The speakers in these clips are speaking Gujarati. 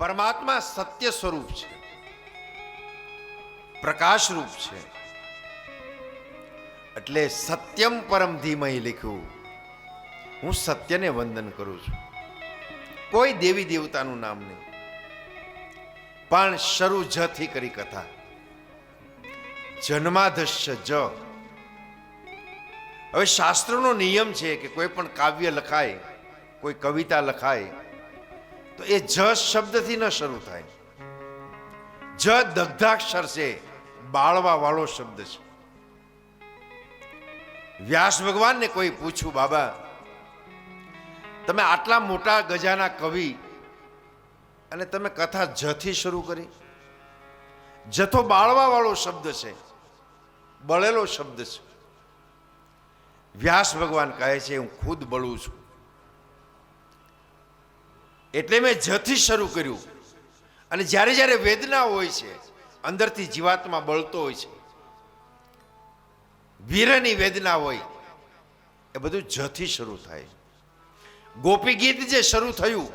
પરમાત્મા સત્ય સ્વરૂપ છે, પ્રકાશ રૂપ છે. એટલે સત્યમ પરમ ધીમહિ લખ્યું. હું સત્યને વંદન કરું છું. કોઈ દેવી દેવતાનું નામ નહીં, પણ શરૂ જ થી કરી કથા. જન્માધસ્ય જ. હવે શાસ્ત્રનો નિયમ છે કે કોઈ પણ કાવ્ય લખાય, કોઈ કવિતા લખાય તો એ જ શબ્દથી ન શરૂ થાય. જ દગ્ધાક્ષર છે, બાળવા વાળો શબ્દ છે. વ્યાસ ભગવાનને કોઈ પૂછ્યું, બાબા તમે આટલા મોટા ગજાના કવિ અને તમે કથા જથી શરૂ કરી? જથો બાળવા વાળો શબ્દ છે, બળેલો શબ્દ છે. વ્યાસ ભગવાન કહે છે હું ખુદ બળું છું, એટલે મેં જથી શરૂ કર્યું. અને જ્યારે જ્યારે વેદના હોય છે, અંદરથી જીવાત્મા બળતો હોય છે, વીરની વેદના હોય, એ બધું જથી શરૂ થાય. ગોપી ગીત જે શરૂ થયું,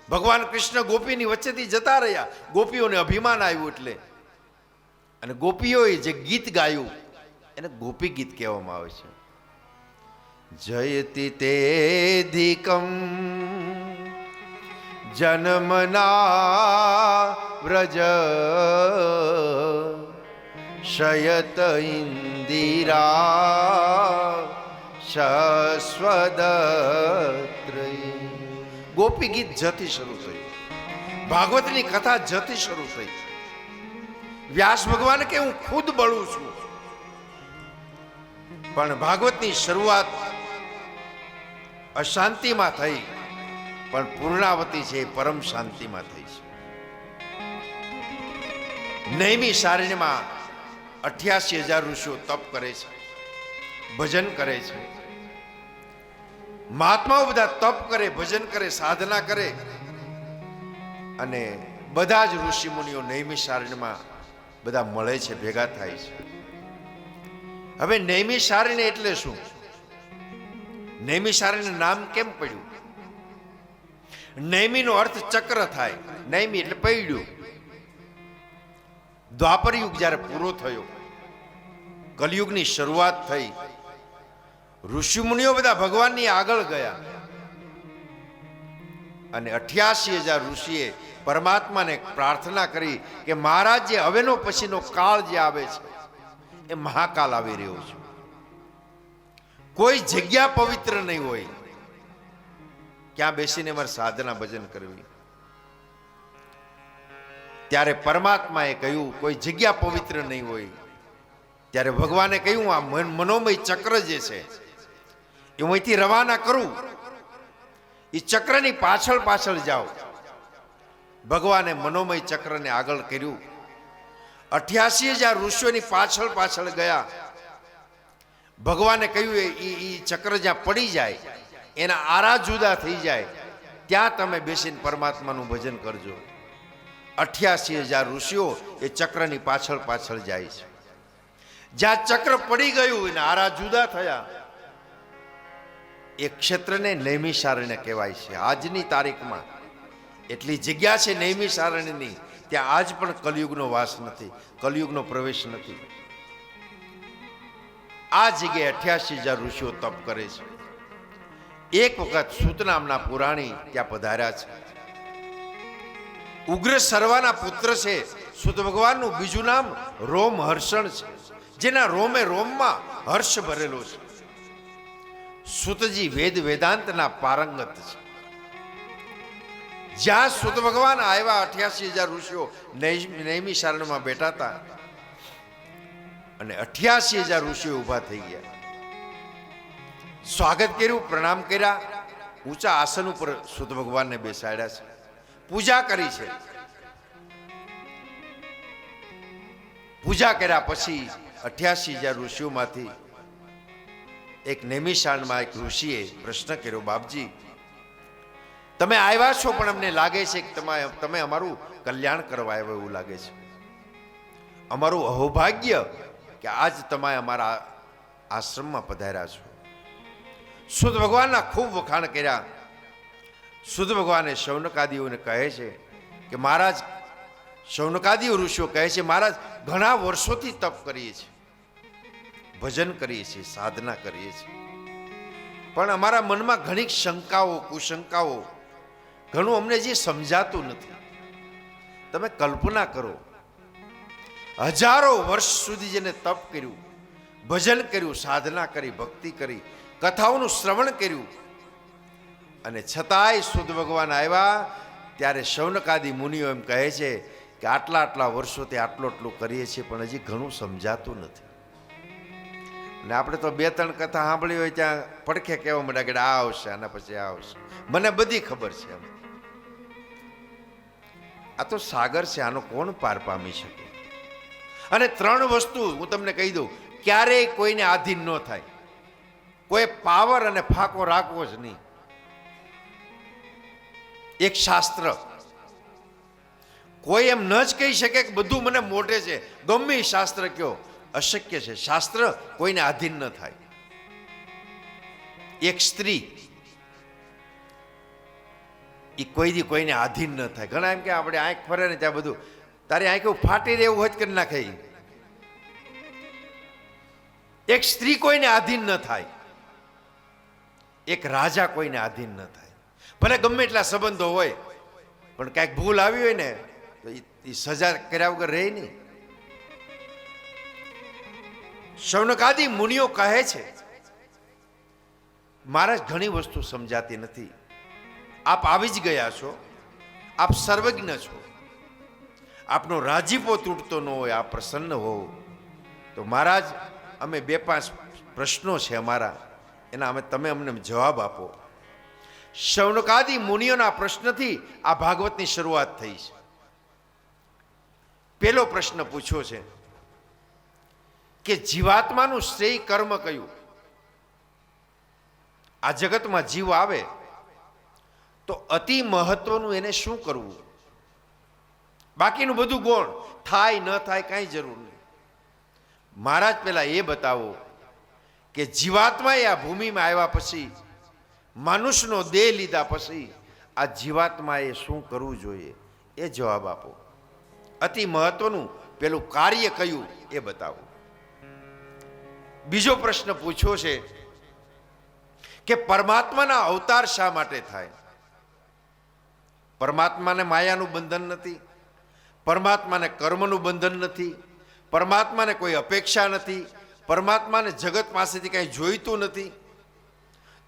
ભગવાન કૃષ્ણ ગોપીની વચ્ચેથી જતા રહ્યા, ગોપીઓને અભિમાન આવ્યું એટલે, અને ગોપીઓએ જે ગીત ગાયું એને ગોપી ગીત કહેવામાં આવે છે. જયતિ તેધિકમ જન્મના વ્રજ શયત ઇન્દિરા શશ્વદત્રય. ગોપી ગીત જથી શરૂ થયું, ભાગવતની કથા જથી શરૂ થઈ. વ્યાસ ભગવાન કે હું ખુદ બળું છું, પણ ભાગવતની શરૂઆત અશાંતિમાં થઈ, પણ પૂર્ણાવતી છે પરમ શાંતિમાં થઈ છે. નૈમી શારણ્યમાં 88,000 ઋષિઓ તપ કરે છે, ભજન કરે છે. મહાત્માઓ બધા તપ કરે, ભજન કરે, સાધના કરે, અને બધા જ ઋષિ મુનિઓ નૈમી શારણ્યમાં બધા મળે છે, ભેગા થાય છે. હવે નૈમી શારણ્ય એટલે શું? નૈમી શારણ્ય નામ કેમ પડ્યું? નૈમીનો અર્થ ચક્ર થાય. નૈમી એટલે પૈડ્યું. દ્વાપર યુગ જ્યારે પૂરો થયો, કલયુગની શરૂઆત થઈ, ઋષિ મુનિઓ બધા ભગવાનની આગળ ગયા, અને 88,000 ઋષિએ પરમાત્માને પ્રાર્થના કરી કે મહારાજ જે હવેનો પછીનો કાળ જે આવે છે એ મહાકાલ આવી રહ્યો છે. કોઈ જગ્યા પવિત્ર નહીં હોય ક્યાં બેસીને મારે સાધના ભજન કરવી. ત્યારે પરમાત્માએ કહ્યું કોઈ જગ્યા પવિત્ર નહીં હોય. ત્યારે ભગવાને કહ્યું આ મનોમય ચક્ર જે છે એ હું અહીંથી રવાના કરું, એ ચક્રની પાછળ પાછળ જાઓ. ભગવાને મનોમય ચક્રને આગળ કર્યું. 88,000 ઋષિઓની પાછળ પાછળ ગયા. ભગવાને કહ્યું એ ચક્ર જ્યાં પડી જાય, એના આરા જુદા થઈ જાય, ત્યાં તમે બેસીને પરમાત્માનું ભજન કરજો. 88,000 ઋષિઓ એ ચક્રની પાછળ પાછળ જાય છે. જ્યાં ચક્ર પડી ગયું એના આરા જુદા થયા, એ ક્ષેત્રને નૈમિષારણ્ય કહેવાય છે. આજની તારીખમાં એટલી જગ્યા છે નૈમિષારણ્યની, ત્યાં આજ પણ કલયુગનો વાસ નથી, કલયુગનો પ્રવેશ નથી. આ જગ્યાએ 88,000 ઋષિઓ તપ કરે છે. એક વખત સૂત નામના પુરાણી ત્યાં પધાર્યા છે. ઉગ્ર સર્વાના પુત્ર છે. સૂત ભગવાનનું બીજું નામ રોમ હર્ષણ છે, જેના રોમે રોમમાં હર્ષ ભરેલો છે. સૂતજી વેદ વેદાંતના પારંગત છે. જ્યાં સૂત ભગવાન આવ્યા 88,000 ઋષિઓ નૈમિષારણ્યમાં બેઠા હતા, અને 88,000 ઋષિઓ ઊભા થઈ ગયા. સ્વાગત કર્યું, પ્રણામ કર્યા, ઊંચા આસન ઉપર સૂત ભગવાનને બેસાડ્યા છે, પૂજા કરી છે. પૂજા કર્યા પછી 88,000 ઋષિઓમાંથી એક નૈમિષારણ્યમાં એક ઋષિએ પ્રશ્ન કર્યો, બાપજી તમે આવ્યા છો પણ અમને લાગે છે કે તમે અમારું કલ્યાણ કરવા આવ્યા એવું લાગે છે. અમારું અહોભાગ્ય કે આજ તમે અમારા આશ્રમમાં પધાર્યા છો. શુદ્ધ ભગવાનના ખૂબ વખાણ કર્યા. શુદ્ધ ભગવાને શૌનકાદીઓને કહે છે કે મહારાજ શૌનકાદી ઋષિઓ કહે છે, મહારાજ ઘણા વર્ષોથી તપ કરીએ છીએ, ભજન કરીએ છીએ, સાધના કરીએ છીએ, પણ અમારા મનમાં ઘણી શંકાઓ, કુશંકાઓ, ઘણું અમને જે સમજાતું નથી. તમે કલ્પના કરો, હજારો વર્ષ સુધી જેને તપ કર્યું, ભજન કર્યું, સાધના કરી, ભક્તિ કરી, કથાઓનું શ્રવણ કર્યું, અને છતાંય શુદ્ધ ભગવાન આવ્યા ત્યારે શૌનકાદી મુનિઓ એમ કહે છે કે આટલા વર્ષોથી આટલું કરીએ છીએ પણ હજી ઘણું સમજાતું નથી. અને આપણે તો 2-3 કથા સાંભળી હોય ત્યાં પડખે કહેવા માંડ્યા કે આ આવશે, આના પછી આ આવશે, મને બધી ખબર છે. આ તો સાગર છે, આનો કોણ પાર પામી શકે? અને 3 વસ્તુ હું તમને કહી દઉં, ક્યારેય કોઈને આધીન ન થાય. કોઈ પાવર અને ફાકો રાખવો જ નહીં. એક શાસ્ત્ર, કોઈ એમ ન જ કહી શકે કે બધું મને મોઢે છે, ગમે એ શાસ્ત્ર કયો, અશક્ય છે. શાસ્ત્ર કોઈને આધીન ન થાય. એક સ્ત્રી, એ કોઈ દી કોઈને આધીન ન થાય. ઘણા એમ કે આપણે આંખ ફરે ને ત્યાં બધું તારી આંખ ફાટી રહેવું હોય કરી નાખે. એક સ્ત્રી કોઈને આધીન ન થાય. એક રાજા કોઈને આધીન ન થાય. ભલે ગમે એટલા સંબંધો હોય, પણ કાંઈક ભૂલ આવી હોય ને તો એ સજા કર્યા વગર રહે નહીં. શૌનકાદી મુનિઓ કહે છે, મહારાજ ઘણી વસ્તુ સમજાતી નથી, આપ આવી જ ગયા છો, આપ સર્વજ્ઞ છો, આપનો રાજીપો તૂટતો ન હોય, આપ પ્રસન્ન હો તો મહારાજ અમે 2-5 પ્રશ્નો છે અમારા, એના તમે અમને જવાબ આપો. શૌનકાદી મુનિઓના પ્રશ્નથી આ ભાગવતની શરૂઆત થઈ છે. પહેલો પ્રશ્ન પૂછ્યો છે કે જીવાત્માનું શ્રેય કર્મ કયું? આ જગતમાં જીવ આવે તો અતિ મહત્વનું એને શું કરવું? બાકીનું બધું ગૌણ, થાય ન થાય કાંઈ જરૂર નહીં. મહારાજ પહેલા એ બતાવો કે જીવાત્માએ આ ભૂમિમાં આવ્યા પછી, મનુષ્યનો દેહ લીધા પછી આ જીવાત્માએ શું કરવું જોઈએ એ જવાબ આપો. અતિ મહત્વનું પેલું કાર્ય કયું એ બતાવો. બીજો પ્રશ્ન પૂછ્યો છે કે પરમાત્માના અવતાર શા માટે થાય? પરમાત્માને માયાનું બંધન નથી, પરમાત્માને કર્મનું બંધન નથી, પરમાત્માને કોઈ અપેક્ષા નથી, પરમાત્માને જગત પાસેથી કંઈ જોઈતું નથી,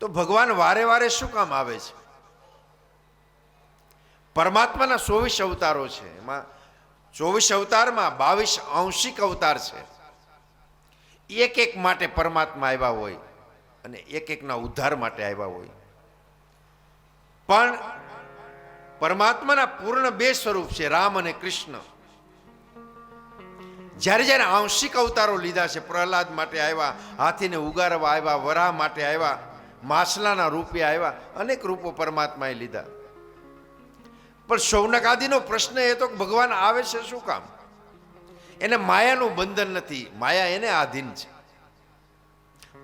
તો ભગવાન વારે વારે શું કામ આવે છે? પરમાત્માના 24 અવતારો છે, એમાં 24 અવતારમાં 22 આંશિક અવતાર છે. એક માટે પરમાત્મા આવ્યા હોય અને એકના ઉદ્ધાર માટે આવ્યા હોય. પણ પરમાત્માના પૂર્ણ 2 સ્વરૂપ છે, રામ અને કૃષ્ણ. જ્યારે જ્યારે આંશિક અવતારો લીધા છે, પ્રહલાદ માટે આવ્યા, હાથીને ઉગારવા આવ્યા, વરાહ માટે આવ્યા, માછલાના રૂપે આવ્યા, અનેક રૂપો પરમાત્માએ લીધા. પણ શૌનકાદીનો પ્રશ્ન એ તો ભગવાન આવે છે શું કામ? એને માયાનું બંધન નથી, માયા એને આધીન છે.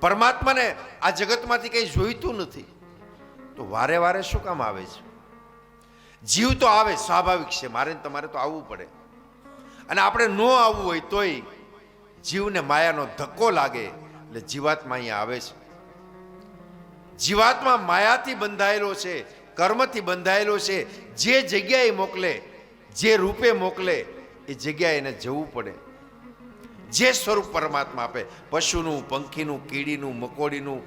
પરમાત્માને આ જગતમાંથી કંઈ જોઈતું નથી, તો વારે વારે શું કામ આવે છે? જીવ તો આવે, સ્વાભાવિક છે, મારે ને તમારે તો આવવું પડે. અને આપણે ન આવવું હોય તોય જીવને માયાનો ધક્કો લાગે એટલે જીવાત્મા અહીંયા આવે છે. જીવાત્મા માયાથી બંધાયેલો છે, કર્મથી બંધાયેલો છે. જે જગ્યાએ મોકલે, જે રૂપે મોકલે એ જગ્યાએ એને જવું પડે. જે સ્વરૂપ પરમાત્મા આપે, પશુનું, પંખીનું, કીડીનું, મકોડીનું,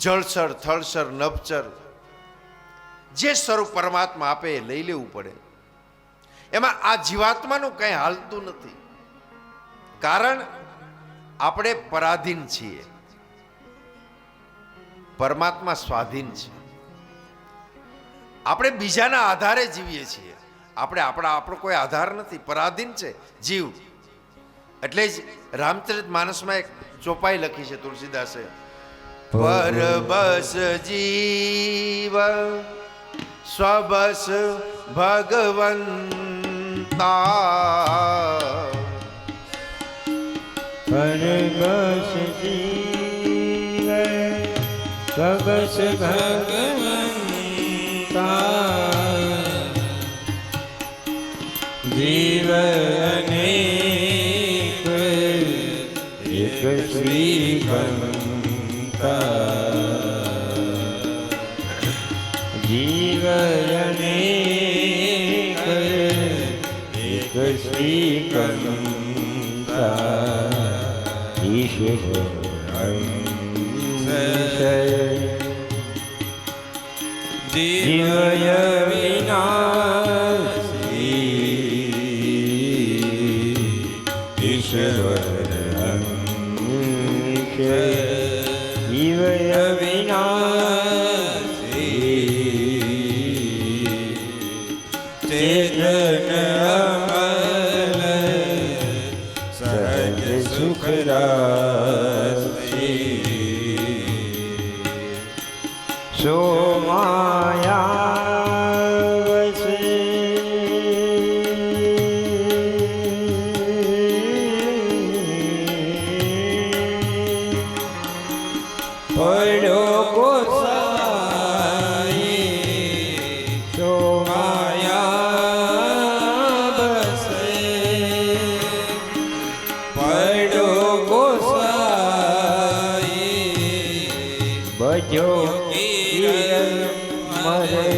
જળચર, થળચર, નભચર, જે સ્વરૂપ પરમાત્મા આપે એ લઈ લેવું પડે. એમાં આ જીવાત્માનું કંઈ હાલતું નથી, કારણ આપણે પરાધીન છીએ, પરમાત્મા સ્વાધીન છે. આપણે બીજાના આધારે જીવીએ છીએ, આપણો કોઈ આધાર નથી, પરાધીન છે જીવ. એટલે જ રામચરિત માનસમાં એક ચોપાઈ લખી છે તુલસીદાસે, પરબસ જીવ સ્વબસ ભગવંતા. પરબસ જીવ સ્વબસ ભગવંતા. જીવ અનેક એક શ્રીકંતા જીવ અનેક એક શ્રીકંતા ઈશ્વર જીવય વિનાશી ઈશ્વર જીવય વિનાશી ચેતન અમલ સહજ સુખરાશી સો માયા વસે પડ્યો ગોસાઈ સો માયા વસે પડ્યો ગોસાઈ બજો મરે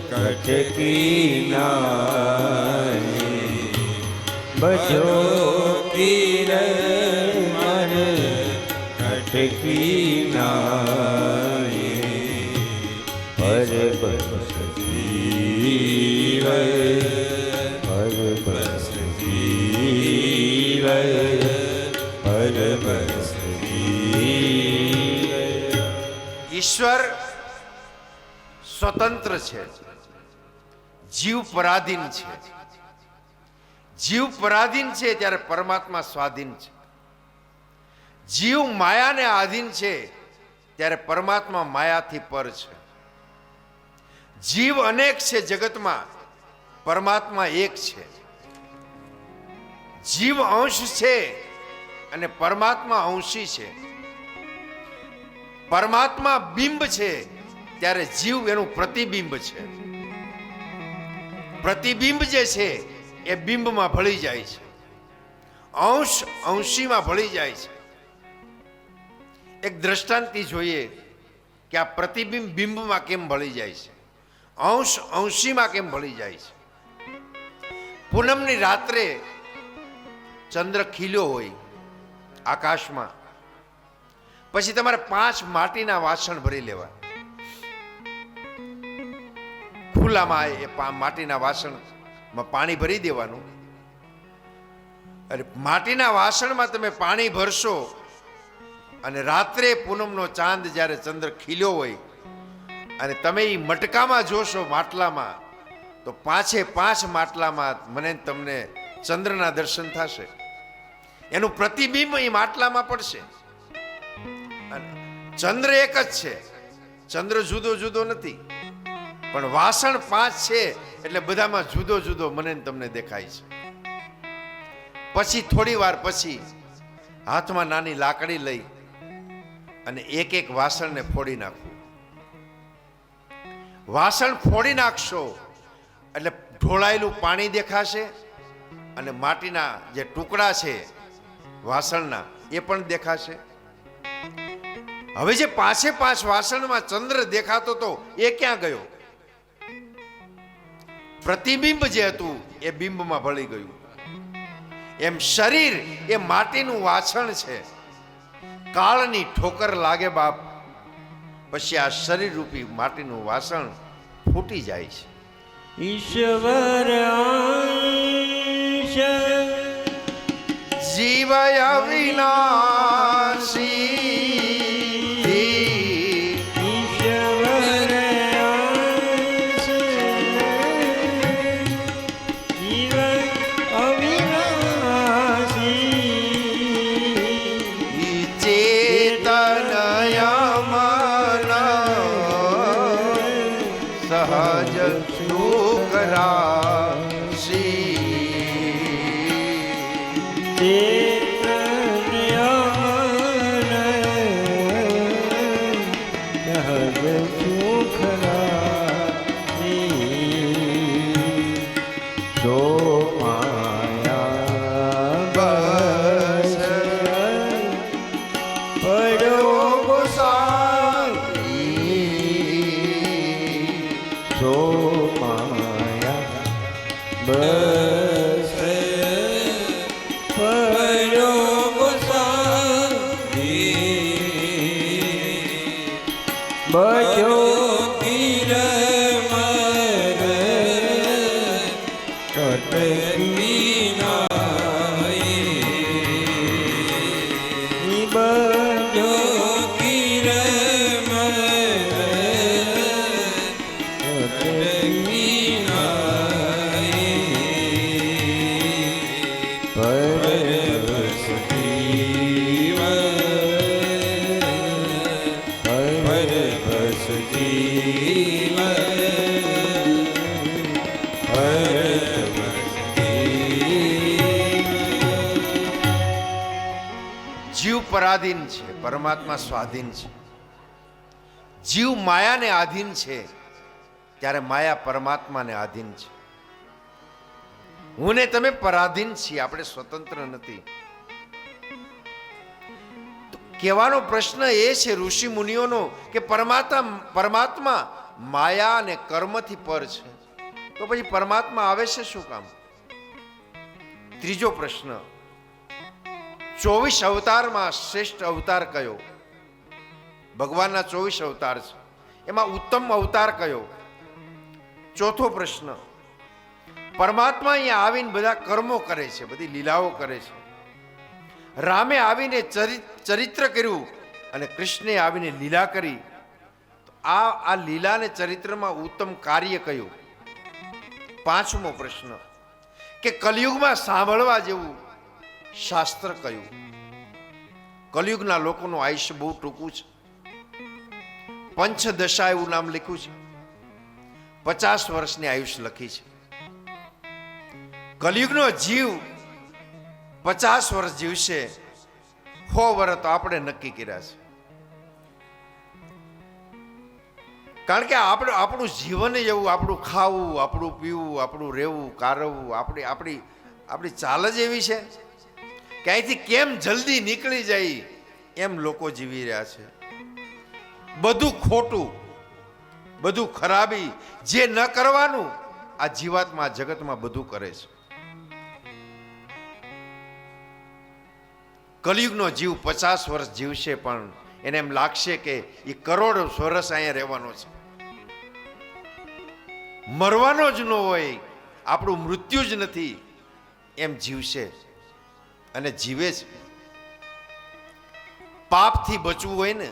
કટકી નાય બજો પીર મરે કટકી નાય હર બસ જીવ હર બસ જીવ હર બસ જીવ ઈશ્વર સ્વતંત્ર છે, જીવ પરાધીન છે. જીવ પરાધીન છે ત્યારે પરમાત્મા સ્વાધીન છે. જીવ માયાને આધીન છે ત્યારે પરમાત્મા માયાથી પર છે. જીવ અનેક છે જગતમાં, પરમાત્મા એક છે. જીવ અંશ છે અને પરમાત્મા અંશી છે. પરમાત્મા બિંબ છે ત્યારે જીવ એનું પ્રતિબિંબ છે. પ્રતિબિંબ જે છે એ બિંબમાં ભળી જાય છે, અંશ અંશીમાં ભળી જાય છે. એક દ્રષ્ટાંતિ જોઈએ કે આ પ્રતિબિંબ બિંબમાં કેમ ભળી જાય છે, અંશ અંશીમાં કેમ ભળી જાય છે. પૂનમની રાત્રે ચંદ્ર ખીલ્યો હોય આકાશમાં, પછી તમારે 5 માટીના વાસણ ભરી લેવા. ખુલ્લામાં એ માટીના વાસણમાં પાણી ભરી દેવાનું. અને માટીના વાસણમાં તમે પાણી ભરશો અને રાત્રે પૂનમનો ચાંદ જ્યારે ચંદ્ર ખીલ્યો હોય અને તમે એ મટકામાં જોશો માટલામાં, તો 5 માટલામાં મને તમને ચંદ્રના દર્શન થશે. એનું પ્રતિબિંબ એ માટલામાં પડશે. ચંદ્ર એક જ છે, ચંદ્ર જુદો જુદો નથી, પણ વાસણ 5 છે એટલે બધામાં જુદો જુદો મને તમને દેખાય છે. પછી થોડી વાર પછી હાથમાં નાની લાકડી લઈ અને એક એક વાસણને ફોડી નાખવું. વાસણ ફોડી નાખશો એટલે ઢોળાયેલું પાણી દેખાશે અને માટીના જે ટુકડા છે વાસણના એ પણ દેખાશે. હવે જે 5 વાસણમાં ચંદ્ર દેખાતો હતો એ ક્યાં ગયો? પ્રતિબિંબ જે હતું એ બિંબમાં ભળી ગયું. એમ શરીર એ માટીનું વાસણ છે. કાળની ઠોકર લાગે બાપ, પછી આ શરીર રૂપી માટીનું વાસણ ફૂટી જાય છે. ઈશ્વર અંશ જીવ અવિનાશી ઈશ્વર અંશ જીવ અવિનાશી ચેતનય મન સહજ સુખ રાશી So બસ પરોગ શાંતિ બજો પીર મર કટકી નાઈ બજો પીર મર કટકી નાઈ પરવશ જીવ પરવશ જીવ પરવશ જીવ પરાધીન છે, પરમાત્મા સ્વાધીન છે. જીવ માયાને આધીન છે, ત્યારે માયા પરમાત્માને આધીન છે. હું ને તમે પરાધીન છીએ, આપણે સ્વતંત્ર નથી. તો કહેવાનો પ્રશ્ન એ છે ઋષિ મુનિઓનો કે પરમાત્મા માયા અને કર્મથી પર છે, તો પછી પરમાત્મા આવે છે શું કામ? ત્રીજો પ્રશ્ન, 24 અવતારમાં શ્રેષ્ઠ અવતાર કયો? ભગવાનના 24 અવતાર છે, એમાં ઉત્તમ અવતાર કયો? ચોથો પ્રશ્ન, પરમાત્મા અહીંયા આવીને બધા કર્મો કરે છે, બધી લીલાઓ કરે છે. રામે આવીને ચરિત્ર કર્યું અને કૃષ્ણે આવીને લીલા કરી. તો આ લીલા અને ચરિત્રમાં ઉત્તમ કાર્ય કયું? પાંચમો પ્રશ્ન, કે કલયુગમાં સાંભળવા જેવું શાસ્ત્ર કયું? કલયુગના લોકોનું આયુષ્ય બહુ ટૂંકું છે. પંચદશા એવું નામ લખ્યું છે, 50 વર્ષની આયુષ્ય લખી છે. કલયુગનો જીવ 50 વર્ષ જીવશે, 100 વર્ષ તો આપણે નક્કી કર્યા છે. કારણ કે આપણું જીવન એવું, આપણું ખાવું, આપણું પીવું, આપણું રહેવું, કારવવું, આપણી ચાલ જ એવી છે કે અહીંથી કેમ જલ્દી નીકળી જાય એમ લોકો જીવી રહ્યા છે. બધું ખોટું, બધું ખરાબી, જે ન કરવાનું આ જીવાત્મા જગતમાં બધું કરે છે. કલયુગનો જીવ 50 વર્ષ જીવશે, પણ એને એમ લાગશે કે એ કરોડ વર્ષ અહીંયા રહેવાનો છે, મરવાનો જ ન હોય, આપણું મૃત્યુ જ નથી એમ જીવશે અને જીવે છે. પાપથી બચવું હોય ને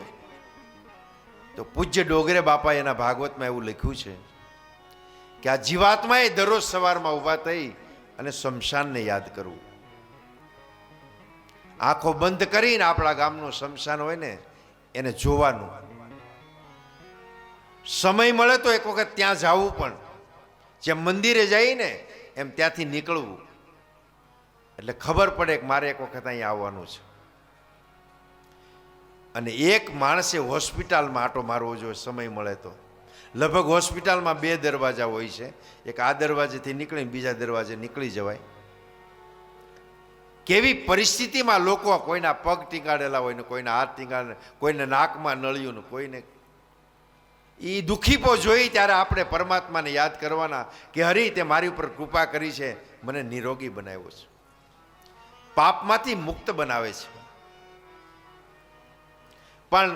તો પૂજ્ય ડોગરે બાપા એના ભાગવતમાં એવું લખ્યું છે કે આ જીવાત્માએ દરરોજ સવારમાં ઊભા થઈ અને શમશાનને યાદ કરવું. આંખો બંધ કરીને આપણા ગામનું શમશાન હોય ને એને જોવાનું. સમય મળે તો એક વખત ત્યાં જવું, પણ જેમ મંદિરે જઈને એમ ત્યાંથી નીકળવું, એટલે ખબર પડે કે મારે એક વખત અહીંયા આવવાનું છે. અને એક માણસે હોસ્પિટલમાં આટો મારવો જોઈએ સમય મળે તો. લગભગ હોસ્પિટલમાં 2 દરવાજા હોય છે, એક આ દરવાજેથી નીકળીને બીજા દરવાજે નીકળી જવાય. કેવી પરિસ્થિતિમાં લોકો, કોઈના પગ ટીંગાડેલા હોય ને કોઈના હાથ ટીંગાડે, કોઈને નાકમાં નળિયું ને કોઈને, એ દુઃખીપો જોઈ ત્યારે આપણે પરમાત્માને યાદ કરવાના કે હરી તે મારી ઉપર કૃપા કરી છે, મને નિરોગી બનાવ્યો છે, પાપમાંથી મુક્ત બનાવે છે. પણ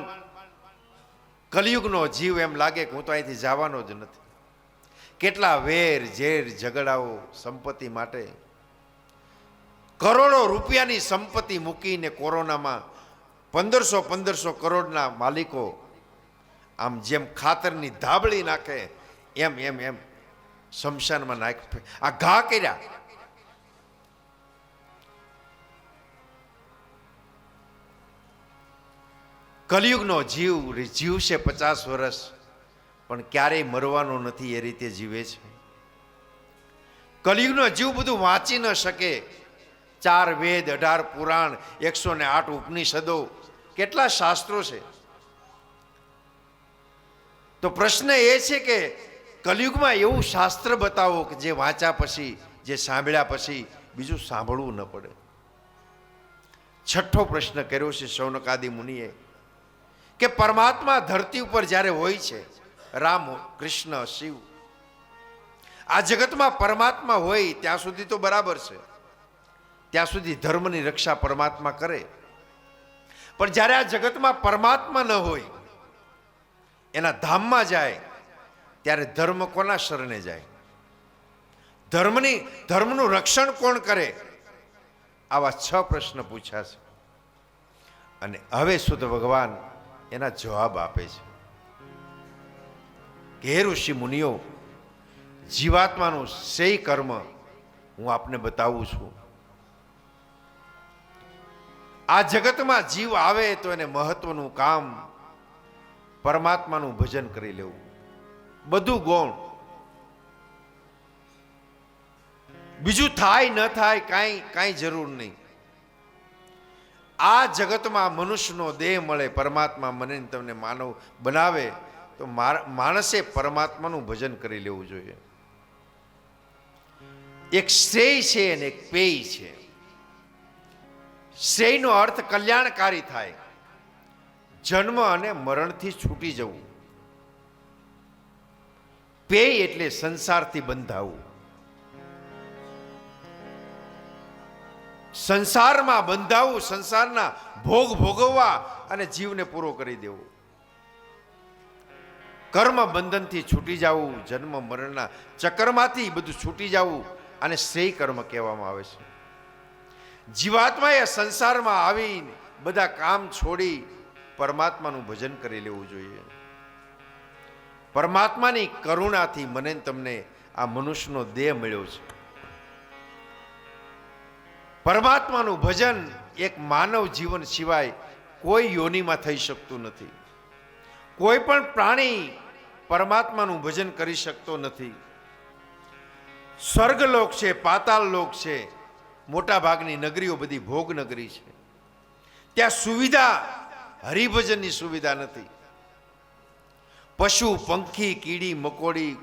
કલયુગનો જીવ એમ લાગે કે હું તો અહીંથી જવાનો જ નથી. કેટલા વેર ઝેર ઝઘડાઓ સંપત્તિ માટે, કરોડો રૂપિયાની સંપત્તિ મૂકીને કોરોનામાં 1500 કરોડના માલિકો આમ જેમ ખાતરની ધાબળી નાખે એમ શમશાનમાં નાખ આ ઘા કર્યા. કલયુગનો જીવ જીવશે 50 વર્ષ, પણ ક્યારેય મરવાનો નથી, એ રીતે જીવે છે. કલયુગનો જીવ બધું વાંચી ન શકે. 4 વેદ, 18 પુરાણ, 108 ઉપનિષદો, કેટલા શાસ્ત્રો છે. તો પ્રશ્ન એ છે કે કલયુગમાં એવું શાસ્ત્ર બતાવો કે જે વાંચ્યા પછી, જે સાંભળ્યા પછી બીજું સાંભળવું ન પડે. છઠ્ઠો પ્રશ્ન કર્યો છે શૌનકાદિ મુનિએ કે પરમાત્મા ધરતી ઉપર જ્યારે હોય છે, રામ, કૃષ્ણ, શિવ, આ જગતમાં પરમાત્મા હોય ત્યાં સુધી તો બરાબર છે, ત્યાં સુધી ધર્મની રક્ષા પરમાત્મા કરે. પણ જ્યારે આ જગતમાં પરમાત્મા ન હોય, એના ધામમાં જાય, ત્યારે ધર્મ કોના શરણે જાય? ધર્મનું રક્ષણ કોણ કરે? આવા 6 પ્રશ્ન પૂછ્યા છે. અને હવે શુદ્ધ ભગવાન એના જવાબ આપે છે કે હે ઋષિ મુનિઓ, જીવાત્માનું સેય કર્મ હું આપને બતાવું છું. આ જગતમાં જીવ આવે તો એને મહત્વનું કામ પરમાત્માનું ભજન કરી લેવું. બધું ગૌણ, બીજું થાય ન થાય કાંઈ જરૂર નહીં. આ જગતમાં મનુષ્યનો દેહ મળે, પરમાત્મા મને તમને માનવ બનાવે તો માણસે પરમાત્માનું ભજન કરી લેવું જોઈએ. એક શ્રેય છે અને એક પેય છે. શ્રેયનો અર્થ કલ્યાણકારી થાય, જન્મ અને મરણથી છૂટી જવું. પેય એટલે સંસારથી બંધાવું. સંસારમાં બંધાવું, સંસારના ભોગ ભોગવવા અને જીવને પૂરો કરી દેવો. કર્મ બંધનથી છૂટી જવું, જન્મ મરણના ચક્રમાંથી બધું છૂટી જવું, અને શ્રેય કર્મ કહેવામાં આવે છે. જીવાત્માએ સંસારમાં આવીને બધા કામ છોડી પરમાત્માનું ભજન કરી લેવું જોઈએ. પરમાત્માની કરુણાથી મને તમને આ મનુષ્યનો દેહ મળ્યો છે. પરમાત્માનું ભજન એક માનવ જીવન સિવાય કોઈ યોનિમાં થઈ શકતું નથી. કોઈ પણ પ્રાણી પરમાત્માનું ભજન કરી શકતો નથી. સ્વર્ગલોક છે, પાતાળ લોક છે, મોટા ભાગની નગરીઓ બધી ભોગ નગરી છે. ત્યાં સુવિધા, હરિભજનની સુવિધા નથી. પશુ, પંખી, કીડી, મકોડી,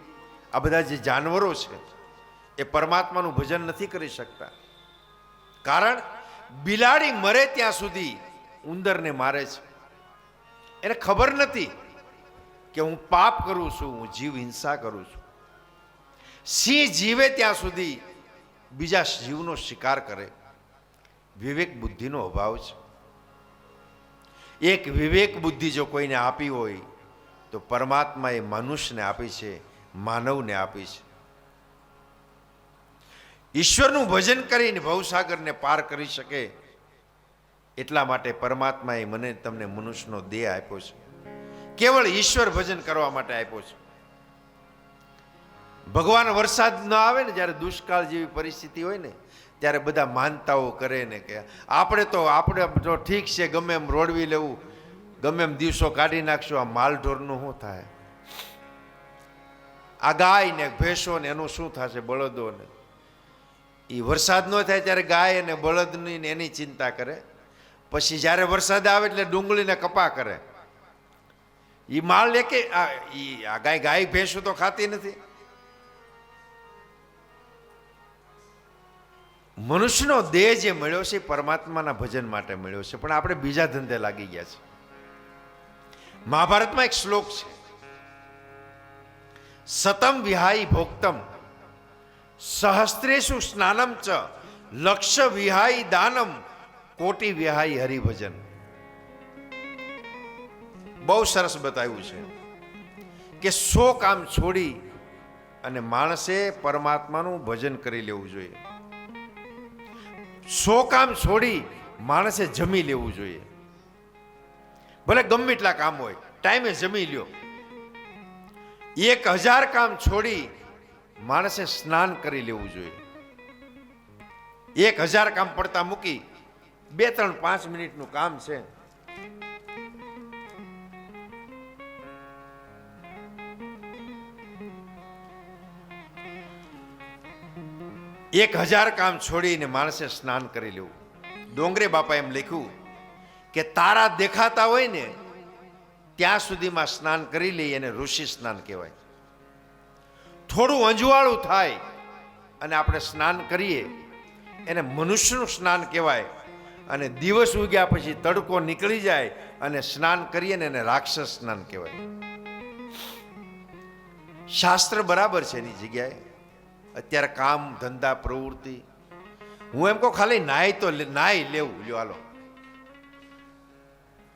આ બધા જે જાનવરો છે એ પરમાત્માનું ભજન નથી કરી શકતા. કારણ બિલાડી મરે ત્યાં સુધી ઉંદરને મારે છે. એને ખબર નથી કે હું પાપ કરું છું, હું જીવ હિંસા કરું છું. સિંહ જીવે ત્યાં સુધી બીજા જીવનો શિકાર કરે. વિવેક બુદ્ધિનો અભાવ છે. એક વિવેક બુદ્ધિ જો કોઈને આપી હોય તો પરમાત્માએ મનુષ્યને આપી છે, માનવને આપી છે. ઈશ્વરનું ભજન કરીને ભવસાગરને પાર કરી શકે એટલા માટે પરમાત્માએ મને તમને મનુષ્યનો દેહ આપ્યો છે. કેવળ ઈશ્વર ભજન કરવા માટે આપ્યો છે. ભગવાન વરસાદ ન આવે ને, જ્યારે દુષ્કાળ જેવી પરિસ્થિતિ હોય ને, ત્યારે બધા માનતાઓ કરે ને કે આપણે તો ઠીક છે, ગમે એમ રોડવી લેવું, ગમે એમ દિવસો કાઢી નાખશું, આ માલઢોરનું શું થાય? આ ગાય ને ભેંસો ને એનું શું થશે? બળદો ને. એ વરસાદ ન થાય ત્યારે ગાય અને બળદની ને એની ચિંતા કરે. પછી જ્યારે વરસાદ આવે એટલે ડુંગળીને કપા કરે. એ માલ લે કે આ ગાય ભેંસો તો ખાતી નથી. મનુષ્યનો દેહ જે મળ્યો છે પરમાત્માના ભજન માટે મળ્યો છે, પણ આપણે બીજા ધંધે લાગી ગયા છે. મહાભારતમાં એક શ્લોક છે, સતમ વિહાય ભોક્તમ સહસ્ત્રેષુ સ્નાનમ ચ લક્ષ વિહાય દાનમ કોટી વિહાય હરિભજન. બહુ સરસ બતાવ્યું છે કે 100 કામ છોડી અને માણસે પરમાત્માનું ભજન કરી લેવું જોઈએ. 100 કામ છોડી માણસે જમી લેવું જોઈએ. ભલે ગમે એટલા કામ હોય, ટાઈમે જમી લ્યો. 1000 કામ છોડી માણસે સ્નાન કરી લેવું જોઈએ. 1000 કામ પડતા મૂકી 2, 3, 5 મિનિટનું કામ છે. એક 1000 કામ છોડીને માણસે સ્નાન કરી લેવું. ડોંગરે બાપા એમ લખ્યું કે તારા દેખાતા હોય ને ત્યાં સુધીમાં સ્નાન કરી લઈએ અને ઋષિ સ્નાન કહેવાય. થોડું અંજવાળું થાય અને આપણે સ્નાન કરીએ એને મનુષ્યનું સ્નાન કહેવાય. અને દિવસ ઉગ્યા પછી તડકો નીકળી જાય અને સ્નાન કરીએ ને એને રાક્ષસ સ્નાન કહેવાય. શાસ્ત્ર બરાબર છે એની જગ્યાએ. અત્યારે કામ ધંધા પ્રવૃત્તિ, હું એમ કહું ખાલી નાહી લેવું લ્યો હાલો,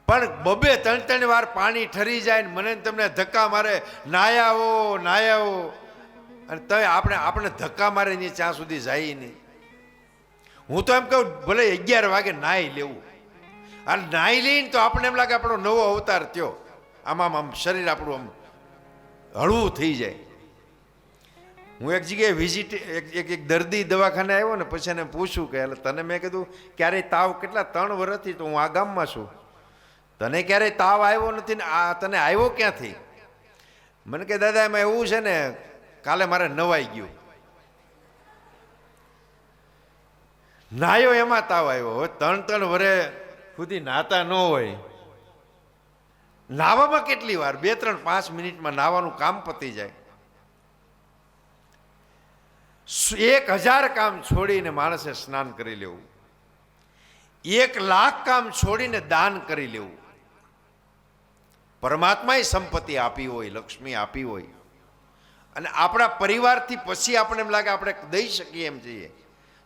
પણ બબે 3 વાર પાણી ઠરી જાય ને મને તમને ધક્કા મારે નાયાવો અને તય આપણે ધક્કા મારે નહીં ત્યાં સુધી જાય નહીં. હું તો એમ કહું ભલે 11 વાગે નાહી લેવું, અને નાહી લઈને તો આપણે એમ લાગે આપણો નવો અવતાર થયો, આમ શરીર આપણું આમ હળવું થઈ જાય. હું એક જગ્યાએ વિઝિટ એક દર્દી દવાખાને આવ્યો ને પછી એને પૂછું કે એટલે તને મેં કીધું ક્યારેય તાવ કેટલા 3 વર્ષથી તો હું આ ગામમાં છું, તને ક્યારેય તાવ આવ્યો નથી ને આ તને આવ્યો ક્યાંથી? મને કે દાદા એમાં એવું છે ને કાલે મારે નવાઈ ગયું, નાયો એમાં તાવ આવ્યો. હવે 3 વર્ષ સુધી નાતા ન હોય, નાવામાં કેટલી વાર 2, 3, 5 મિનિટમાં નાવાનું કામ પતી જાય. 1000 કામ છોડીને માણસે સ્નાન કરી લેવું, 1,00,000 કામ છોડીને દાન કરી લેવું. પરમાત્માએ સંપત્તિ આપી હોય, લક્ષ્મી આપી હોય, અને આપણા પરિવારથી પછી આપણે એમ લાગે આપણે દઈ શકીએ એમ છીએ,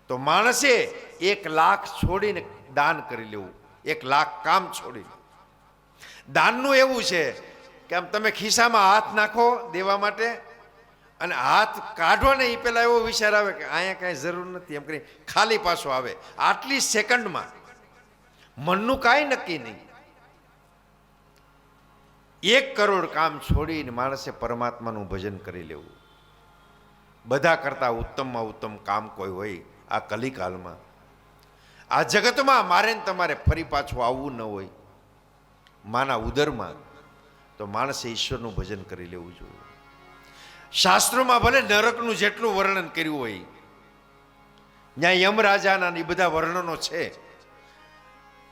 તો માણસે 1,00,000 છોડીને દાન કરી લેવું, 1,00,000 કામ છોડીને. દાનનું એવું છે કે આમ તમે ખિસ્સામાં હાથ નાખો દેવા માટે, અને હાથ કાઢો ને એ પેલા એવો વિચાર આવે કે અહીંયા કાંઈ જરૂર નથી એમ કરી ખાલી પાછો આવે. આટલી સેકન્ડમાં મનનું કાંઈ નક્કી નહીં. 1 કરોડ કામ છોડીને માણસે પરમાત્માનું ભજન કરી લેવું. બધા કરતાં ઉત્તમમાં ઉત્તમ કામ કોઈ હોય આ કલિકાલમાં, આ જગતમાં મારે ને તમારે ફરી પાછું આવવું ન હોય માના ઉદરમાં, તો માણસે ઈશ્વરનું ભજન કરી લેવું જોઈએ. શાસ્ત્રોમાં ભલે નરકનું જેટલું વર્ણન કર્યું હોય, ત્યાં યમરાજાના એ બધા વર્ણનો છે.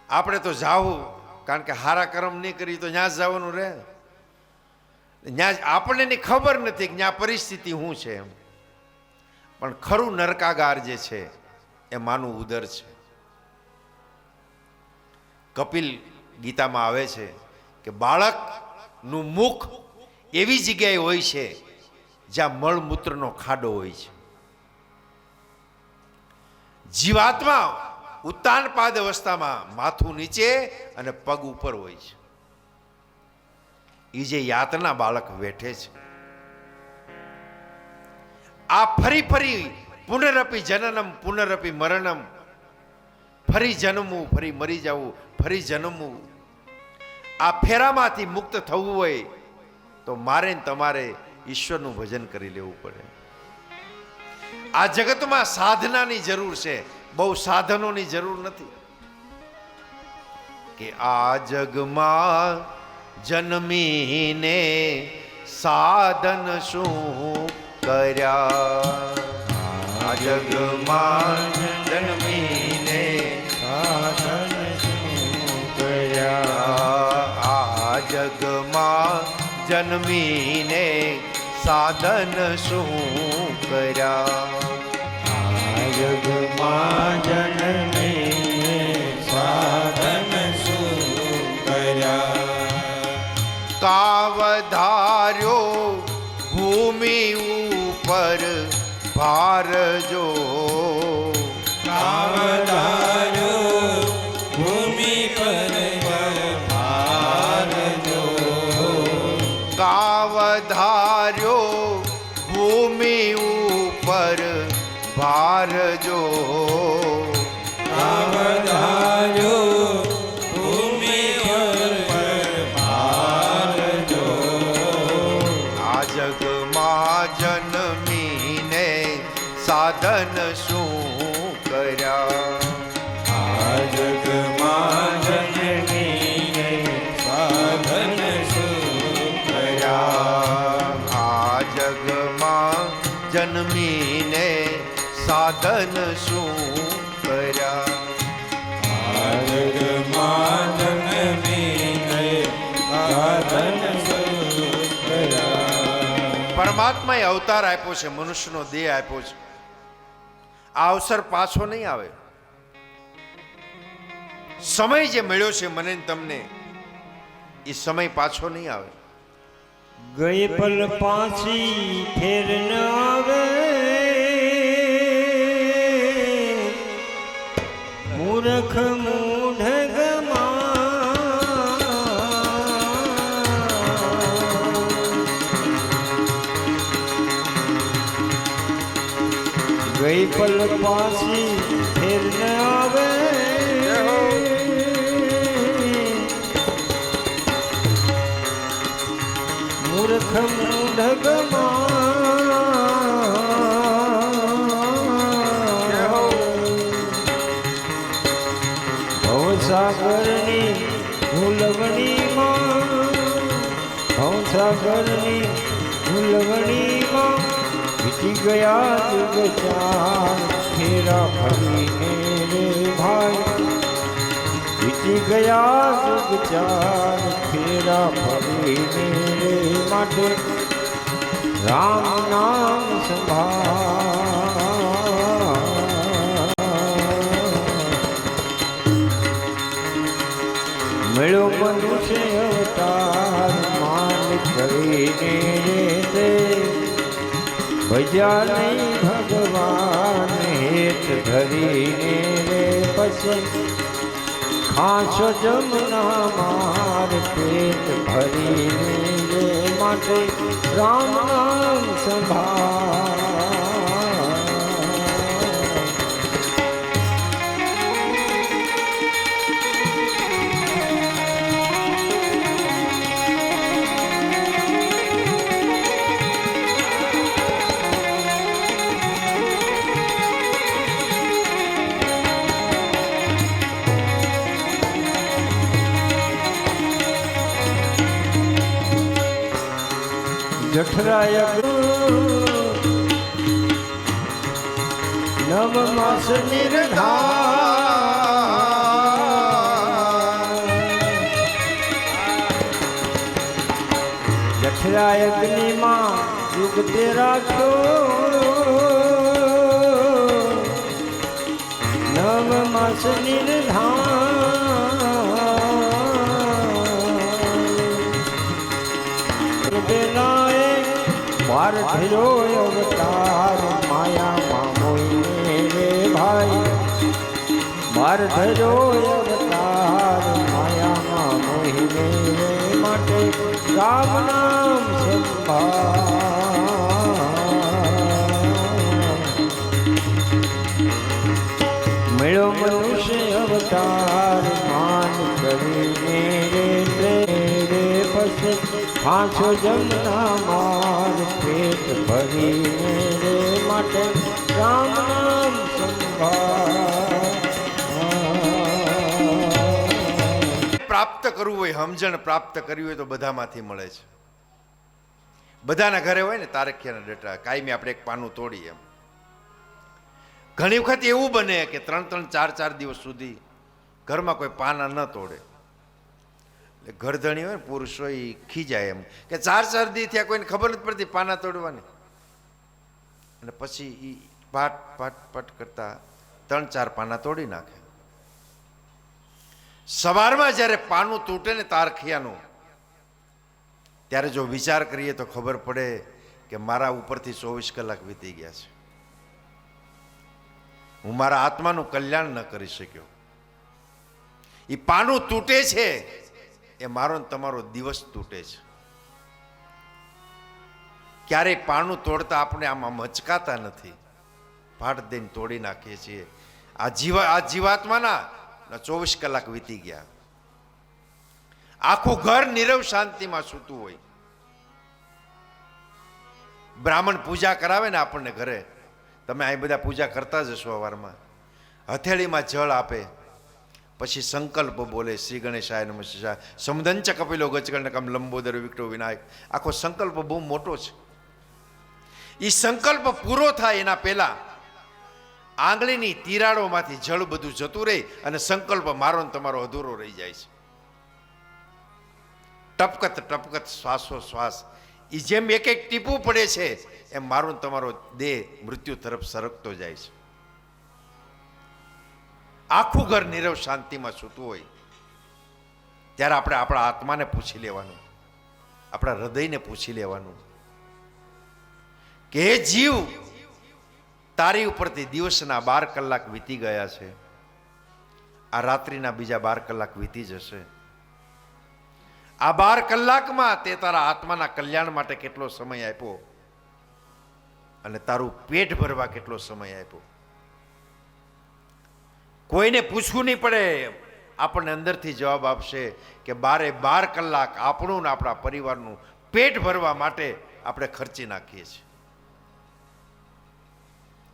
આપણે તો જાવું, કારણ કે હારા કર્મ નહીં કરી તો ત્યાં જ જવાનું રહે. ત્યાં આપણને એની ખબર નથી કે ત્યાં પરિસ્થિતિ શું છે એમ, પણ ખરું નરકાગાર જે છે એ માનું ઉદર છે. કપિલ ગીતામાં આવે છે કે બાળકનું મુખ એવી જગ્યાએ હોય છે જ્યાં મળમૂત્રનો ખાડો હોય છે. જીવાત્મા ઉત્તાનપાદ અવસ્થામાં માથું નીચે અને પગ ઉપર હોય છે. એ જે યાતના બાળક વેઠે છે, આ ફરી પુનરપી જનનમ પુનરપી મરણમ, ફરી જન્મવું ફરી મરી જવું ફરી જન્મવું, આ ફેરામાંથી મુક્ત થવું હોય તો મારે ને તમારે ઈશ્વરનું ભજન કરી લેવું પડે. આ જગતમાં સાધનાની જરૂર છે, બહુ સાધનોની જરૂર નથી. કે આ જગમાં જન્મીને સાધન શું કર્યા, આ જગમાં જન્મીને સાધન શું કર્યા, આ જગમાં જન્મીને સાધન શું કર્યા, આ જગમાં જન્મીને સાધન શું કર્યા, કાવધાર્યો ભૂમિ ઉપર ભારજો, કાવધાર્યો ભૂમિ પર ભારજો, કાવધાર્યો ભૂમિ ઉપર ભારજો, કાવધાર્યો ભૂમિ પર ભારજો, આ જગમાં જન્મીને સાધન શું કર્યા, આ જગમાં જન્મીને સાધન શું કર્યા, આ જગમાં જન્મીને સાધન શું કર્યા, આ જગમાં જન્મીને સાધન શું કર્યા. પરમાત્માએ અવતાર આપ્યો છે, મનુષ્યનો દેહ આપ્યો છે. આ અવસર પાછો નહીં આવે. સમય જે મળ્યો છે મને ને તમને, એ સમય પાછો નહીં આવે. ગઈ પલ પાછી ફેર ન આવે, ગઈ પલ પાછી ફેર ન આવે મૂર્ખ ભવસાગરની ભૂલવણીમાં ભવસાગરની ભૂલવણીમાં વીતી ગયા યુગ ચાર ફેરા ફરીને રે ભાઈ વીતી ગયા યુગ ચાર ફેરા ફરીને રે માટે રામ નામ સંભાળ મળ્યો મનુષ્ય અવતાર માન કરીને રે ભજ્યા નહીં ભગવાન હેત ધરીને રે પછી ખાસો જમના માર પેટ ભરીને રે માટે રામ નામ સંભાળ જઠરાય નવ માસ નિર્ધાર જઠરાય અગ્નિમાં યુગ તે રાખ્યો નવ માસ નિર્ધાર બેનાએ વાર થયો અવતાર માયામાં મોઈને રે ભાઈ વાર થયો અવતાર માયામાં મોઈને રે માટે રામ નામ સંભાળ મળ્યો મનુષ્ય અવતાર માન કરીને રે પછી પાંચો જમના માર પેટ ભરીને રે માટે રામ નામ સંભાળ પ્રાપ્ત કરવું હોય, સમજણ પ્રાપ્ત કરવી હોય તો બધામાંથી મળે છે. બધાના ઘરે હોય ને તારખિયાના ડેટા કાયમી આપણે એક પાનું તોડીએ એમ. ઘણી વખત એવું બને કે 3-3, 4-4 દિવસ સુધી ઘરમાં કોઈ પાના ન તોડે. એટલે ઘરધણી હોય ને પુરુષ હોય એ ખીજાય એમ કે 4-4 દી થયા કોઈને ખબર નથી પડતી પાના તોડવાની. અને પછી એ પાટ પાટ પાટ કરતા 3-4 પાના તોડી નાખે. સવારમાં જ્યારે પાનું તૂટે ને તારખિયાનું ત્યારે જો વિચાર કરીએ તો ખબર પડે કે મારા ઉપરથી 24 કલાક વીતી ગયા છે. હું મારા આત્માનું કલ્યાણ ન કરી શક્યો. એ પાનું તૂટે છે એ મારો ને તમારો દિવસ તૂટે છે. ક્યારેય પાનું તોડતા આપણે આમાં મચકાતા નથી, ફાટ દઈને તોડી નાખીએ છીએ. આ જીવાત્માના 24 કલાક વીતી ગયા. આખું ઘર નીરવ શાંતિમાં સૂતું હોય. બ્રાહ્મણ પૂજા કરાવે ને આપણને ઘરે, તમે અહીં બધા પૂજા કરતા જ હશો. સવારમાં હથેળીમાં જળ આપે, પછી સંકલ્પ બોલે, શ્રી ગણેશાય નમઃ શિવાય, સમદંચ કપિલો ગજગણકમ લંબોદર વિકટો વિનાયક. આખો સંકલ્પ બહુ મોટો છે. એ સંકલ્પ પૂરો થાય એના પહેલા આંગળીની તિરાડોમાંથી જળ બધું જતું રહે અને સંકલ્પ મારો ને તમારો અધૂરો રહી જાય છે. ટપકત ટપકત શ્વાસો શ્વાસ એ જેમ એક એક ટીપું પડે છે એમ મારો ને તમારો દેહ મૃત્યુ તરફ સરકતો જાય છે. આખું ઘર નીરવ શાંતિમાં સૂતું હોય ત્યારે આપણે આપણા આત્માને પૂછી લેવાનું, આપણા હૃદયને પૂછી લેવાનું કે હે જીવ, તારી ઉપરથી દિવસના 12 કલાક વીતી ગયા છે. આ રાત્રિના બીજા 12 કલાક વીતી જશે. આ 12 કલાકમાં તે તારા આત્માના કલ્યાણ માટે કેટલો સમય આપ્યો અને તારું પેટ ભરવા કેટલો સમય આપ્યો. કોઈને પૂછવું નહીં પડે, આપણને અંદરથી જવાબ આપશે કે 12 કલાક આપણું ને આપણા પરિવારનું પેટ ભરવા માટે આપણે ખર્ચી નાખીએ છીએ.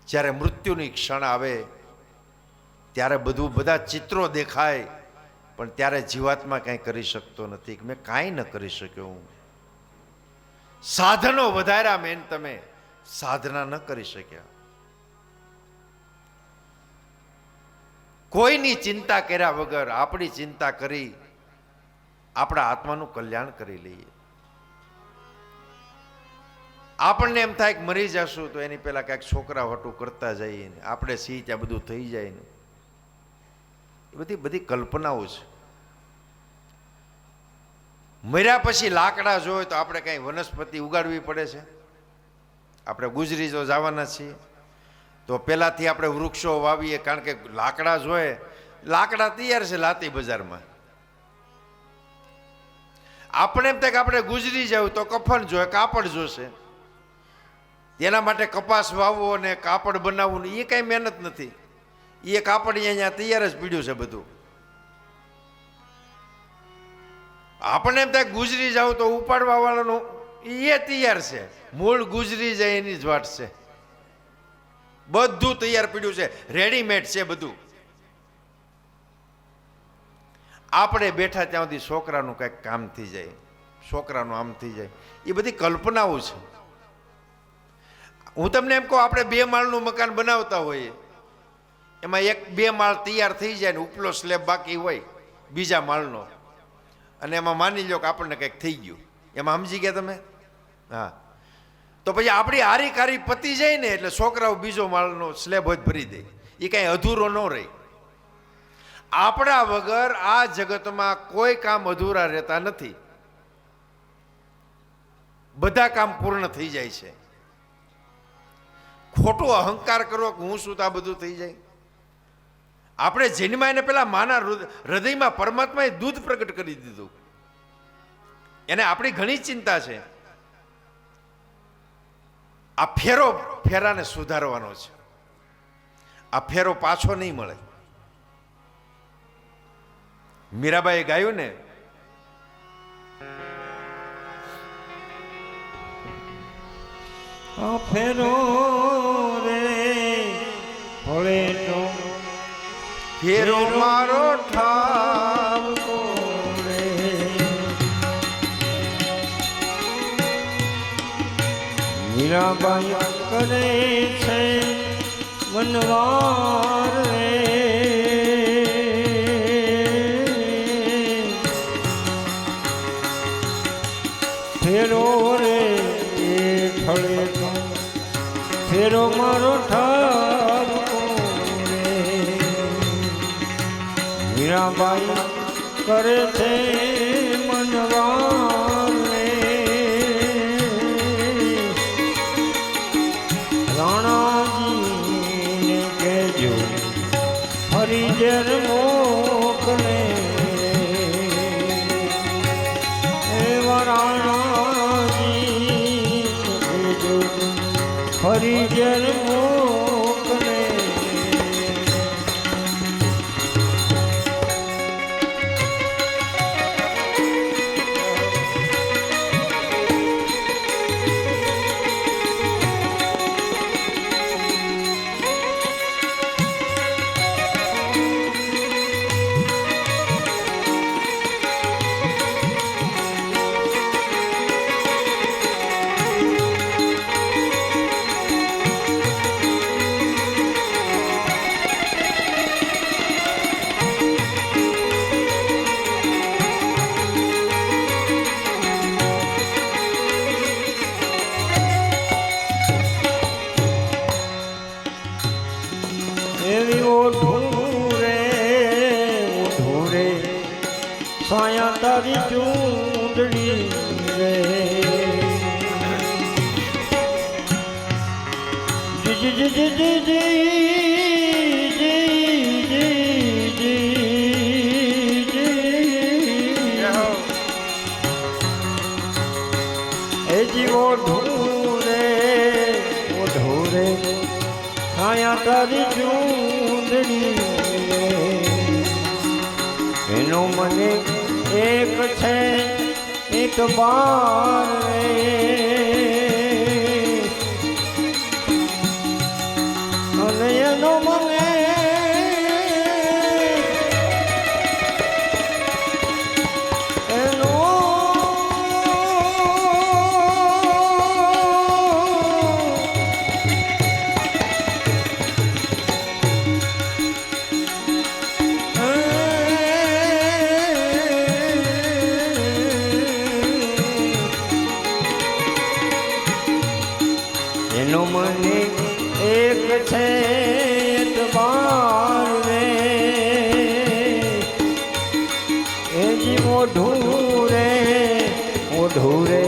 જ્યારે મૃત્યુની ક્ષણ આવે ત્યારે બધા ચિત્રો દેખાય, પણ ત્યારે જીવાત્મા કંઈ કરી શકતો નથી કે મેં કાંઈ ન કરી શક્યો. હું સાધનો વધાર્યા મેન, તમે સાધના ન કરી શક્યા. કોઈની ચિંતા કર્યા વગર આપણી ચિંતા કરી આપણા આત્માનું કલ્યાણ કરી લઈએ. આપણને એમ થાય કે મરી જશું તો એની પહેલા કાંઈક છોકરા વટું કરતા જઈએ ને આપણે સી ત્યાં બધું થઈ જાય ને, એ બધી કલ્પનાઓ છે. મર્યા પછી લાકડા જોઈએ તો આપણે કંઈ વનસ્પતિ ઉગાડવી પડે છે. આપણે ગુજરી જો જવાના છીએ તો પહેલાંથી આપણે વૃક્ષો વાવીએ, કારણ કે લાકડા જોઈએ. લાકડા તૈયાર છે લાતી બજારમાં. આપણે એમ થાય કે આપણે ગુજરી જવું તો કફન જોઈએ, કાપડ જોશે. એના માટે કપાસ વાવવો અને કાપડ બનાવવું એ કાંઈ મહેનત નથી. એ કાપડ અહીંયા તૈયાર જ પીડ્યું છે બધું. આપણને એમ થાય ગુજરી જાવ તો ઉપાડવા વાળાનું એ તૈયાર છે. મૂળ ગુજરી જાય એની જ વાટ છે. બધું તૈયાર પીડ્યું છે, રેડીમેડ છે બધું. આપણે બેઠા ત્યાં સુધી છોકરાનું કંઈક કામ થઈ જાય, છોકરાનું આમ થઈ જાય, એ બધી કલ્પનાઓ છે. હું તમને એમ કહું, આપણે 2 માળનું મકાન બનાવતા હોઈએ, એમાં 1-2 માળ તૈયાર થઈ જાય ને ઉપલો સ્લેબ બાકી હોય બીજા માળનો, અને એમાં માની લો કે આપણને કંઈક થઈ ગયું, એમાં સમજી ગયા તમે? હા, તો પછી આપણી હારી કારી પતી જાય ને એટલે છોકરાઓ બીજો માળનો સ્લેબ હોય ભરી દે. એ કાંઈ અધૂરો ન રહે. આપણા વગર આ જગતમાં કોઈ કામ અધૂરા રહેતા નથી. બધા કામ પૂર્ણ થઈ જાય છે. ખોટો અહંકાર કરો કે હું શું તો આ બધું થઈ જાય. આપણે જન્માય ને પેલા માના હૃદયમાં પરમાત્માએ દૂધ પ્રગટ કરી દીધું. એને આપણી ઘણી ચિંતા છે. આ ફેરાને સુધારવાનો છે. આ ફેરો પાછો નહીં મળે. મીરાબાઈએ ગાયું ને, ફેરો રે ભોળે તો ફેરો મારો ઠાવ રે મીરાબાઈ કરે છે વનવાર રે ફેરો રે ઠળે તો ફેરો મારો ઠાવ રે મીરાબાઈ કરે છે મનવાર રે રાણાજીને કહેજો હરિજન મોકલે એવા રાણાજી કહેજો હરિજન મોકલે. એવી ઓઢું રે સાયા તારી ચૂંદડી રે જી જી જી જી જી એ જીવો ઢૂરે તારી ચૂંદડી એનો મને એક છે એક બાર રે અને એનો મને એનો એનો મને એક છે બાર રે એજી મોઢું રે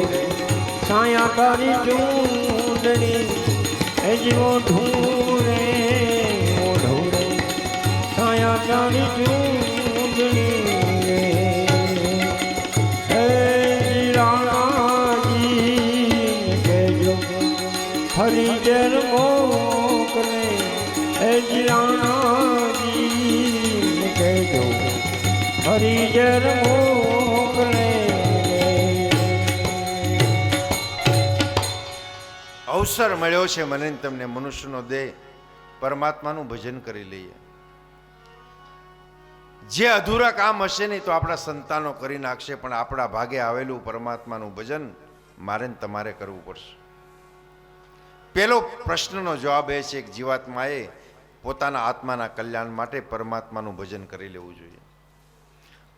છાયા તારી ચૂંદડી એજી મોઢું રે છાયા તારી ચૂંદડી રે એજી રાણાજી કહેજો હરી જર મોકલે એજી રાણાજી કહેજો હરી જર મોકલે અવસર મળ્યો છે મને ને તમને મનુષ્યનો દેહ પરમાત્માનું ભજન કરી લઈએ. જે અધૂરા કામ હશે નહીં તો આપણા સંતાનો કરી નાખશે, પણ આપણા ભાગે આવેલું પરમાત્માનું ભજન મારે ને તમારે કરવું પડશે. પહેલો પ્રશ્નનો જવાબ એ છે કે જીવાત્માએ પોતાના આત્માના કલ્યાણ માટે પરમાત્માનું ભજન કરી લેવું જોઈએ.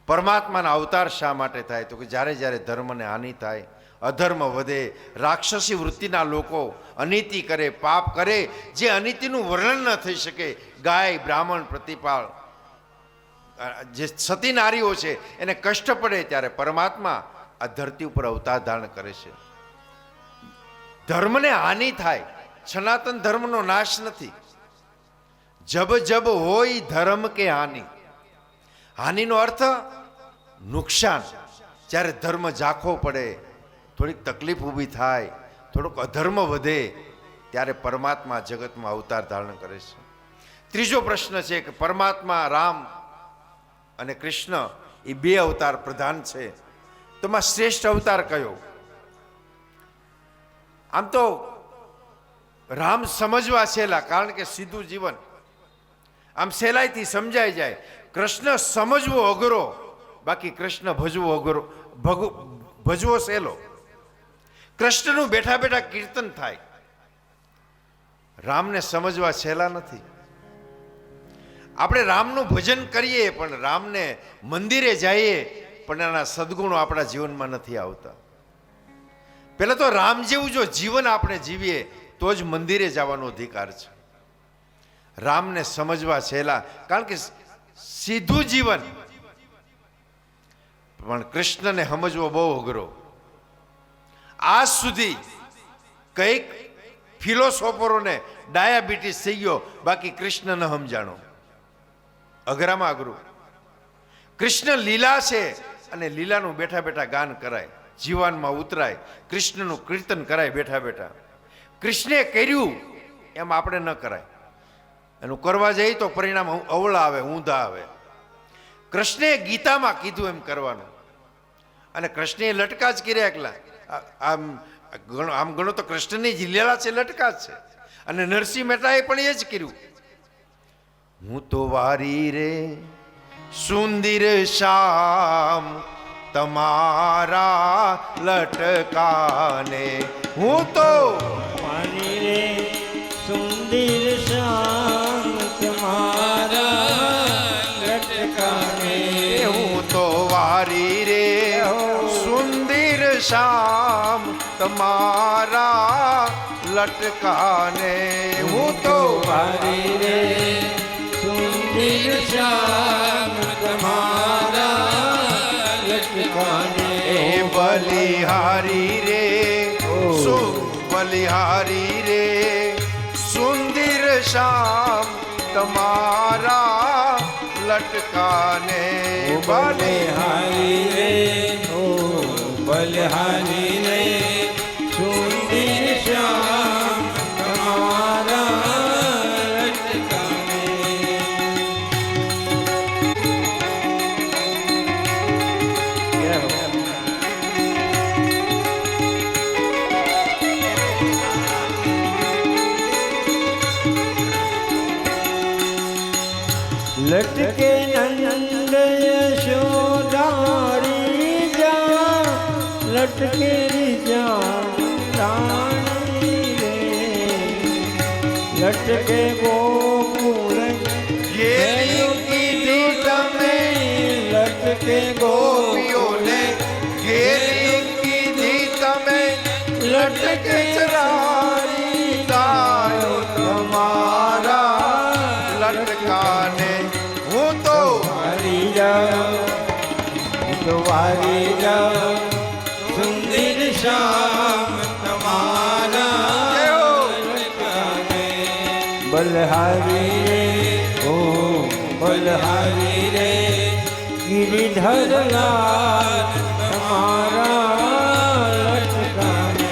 પરમાત્માના અવતાર શા માટે થાય તો કે જ્યારે જ્યારે ધર્મને હાનિ થાય, અધર્મ વધે, રાક્ષસી વૃત્તિના લોકો અનીતિ કરે, પાપ કરે, જે અનીતિનું વર્ણન ન થઈ શકે, ગાય બ્રાહ્મણ પ્રતિપાળ જે સતી નારીઓ છે એને કષ્ટ પડે, ત્યારે પરમાત્મા આ ધરતી ઉપર અવતાર ધારણ કરે છે. ધર્મને હાનિ થાય, સનાતન ધર્મનો નાશ નથી. જબ જબ હોય ધર્મ કે હાનિ. હાનિનો અર્થ નુકસાન. જ્યારે ધર્મ ઝાંખો પડે, થોડીક તકલીફ ઊભી થાય, થોડોક અધર્મ વધે, ત્યારે પરમાત્મા જગતમાં અવતાર ધારણ કરે છે. ત્રીજો પ્રશ્ન છે કે પરમાત્મા રામ અને કૃષ્ણ એ બે અવતાર પ્રધાન છે, તો એમાં શ્રેષ્ઠ અવતાર કયો? આમ તો રામ સમજવા સહેલા, કારણ કે સીધું જીવન આમ સહેલાઈથી સમજાઈ જાય. કૃષ્ણ સમજવો અઘરો, બાકી કૃષ્ણ ભજવો અઘરો, ભજવો સહેલો. કૃષ્ણનું બેઠા બેઠા કીર્તન થાય. રામને સમજવા સહેલા નથી. આપણે રામનું ભજન કરીએ, પણ રામને મંદિરે જઈએ, પણ એના સદગુણો આપણા જીવનમાં નથી આવતા. પહેલા તો રામ જેવું જો જીવન આપણે જીવીએ તો જ મંદિરે જવાનો અધિકાર છે. રામને સમજવા સહેલા, કારણ કે સીધું જીવન, પણ કૃષ્ણને સમજવો બહુ અઘરો. આજ સુધી કઈક ફિલોસોફરોને ડાયાબિટીસ થઈ ગયો, બાકી કૃષ્ણ ન સમજાણો. અઘરામાં અઘરું. કૃષ્ણ લીલા છે, અને લીલાનું બેઠા બેઠા ગાન કરાય, જીવનમાં ઉતરાય, કૃષ્ણનું કીર્તન કરાય બેઠા બેઠા. કૃષ્ણે કર્યું એમ આપણે ન કરાય. એનું કરવા જઈએ તો પરિણામ અવળા આવે, ઊંધા આવે. કૃષ્ણે ગીતામાં કીધું એમ કરવાનું, અને કૃષ્ણે લટકા જ કર્યા એકલા. આમ ગણો તો કૃષ્ણની જ લીલા છે, લટકા જ છે. અને નરસિંહ મહેતાએ પણ એ જ કર્યું. હું તો વારી રે સુંદર શ્યામ તમારા લટકાને, હું તો વારી રે સુંદર શ્યામ તમારા લટકાને, હું તો વારી રે સુંદર શ્યામ તમારા લટકાને, હું તો વારી રે સુંદર શ્યામ તમારા લટકાને, બલિહારી રે બલિહારી રે સુંદર શ્યામ તમારા લટકાને, બલિહારી રે બલિહારી રે સુંદર શ્યામ તમારા લટકે નંદ યશોદારી જા લટકે રીજા રાણી રે લટકે ગોકુળ ઘેરી કીધી તમે લટકે ગોપીઓ ગોપીઓને ઘેરી કીધી તમે લટકે ચરારી ગાયો તમારા લટકાને હું તો વારી જાઉં તો વારી જાઉં સુંદર શ્યામ તમારા બલહારી રે ઓ બલહારી રે ગિરિધર લાલ તમારા લટકાને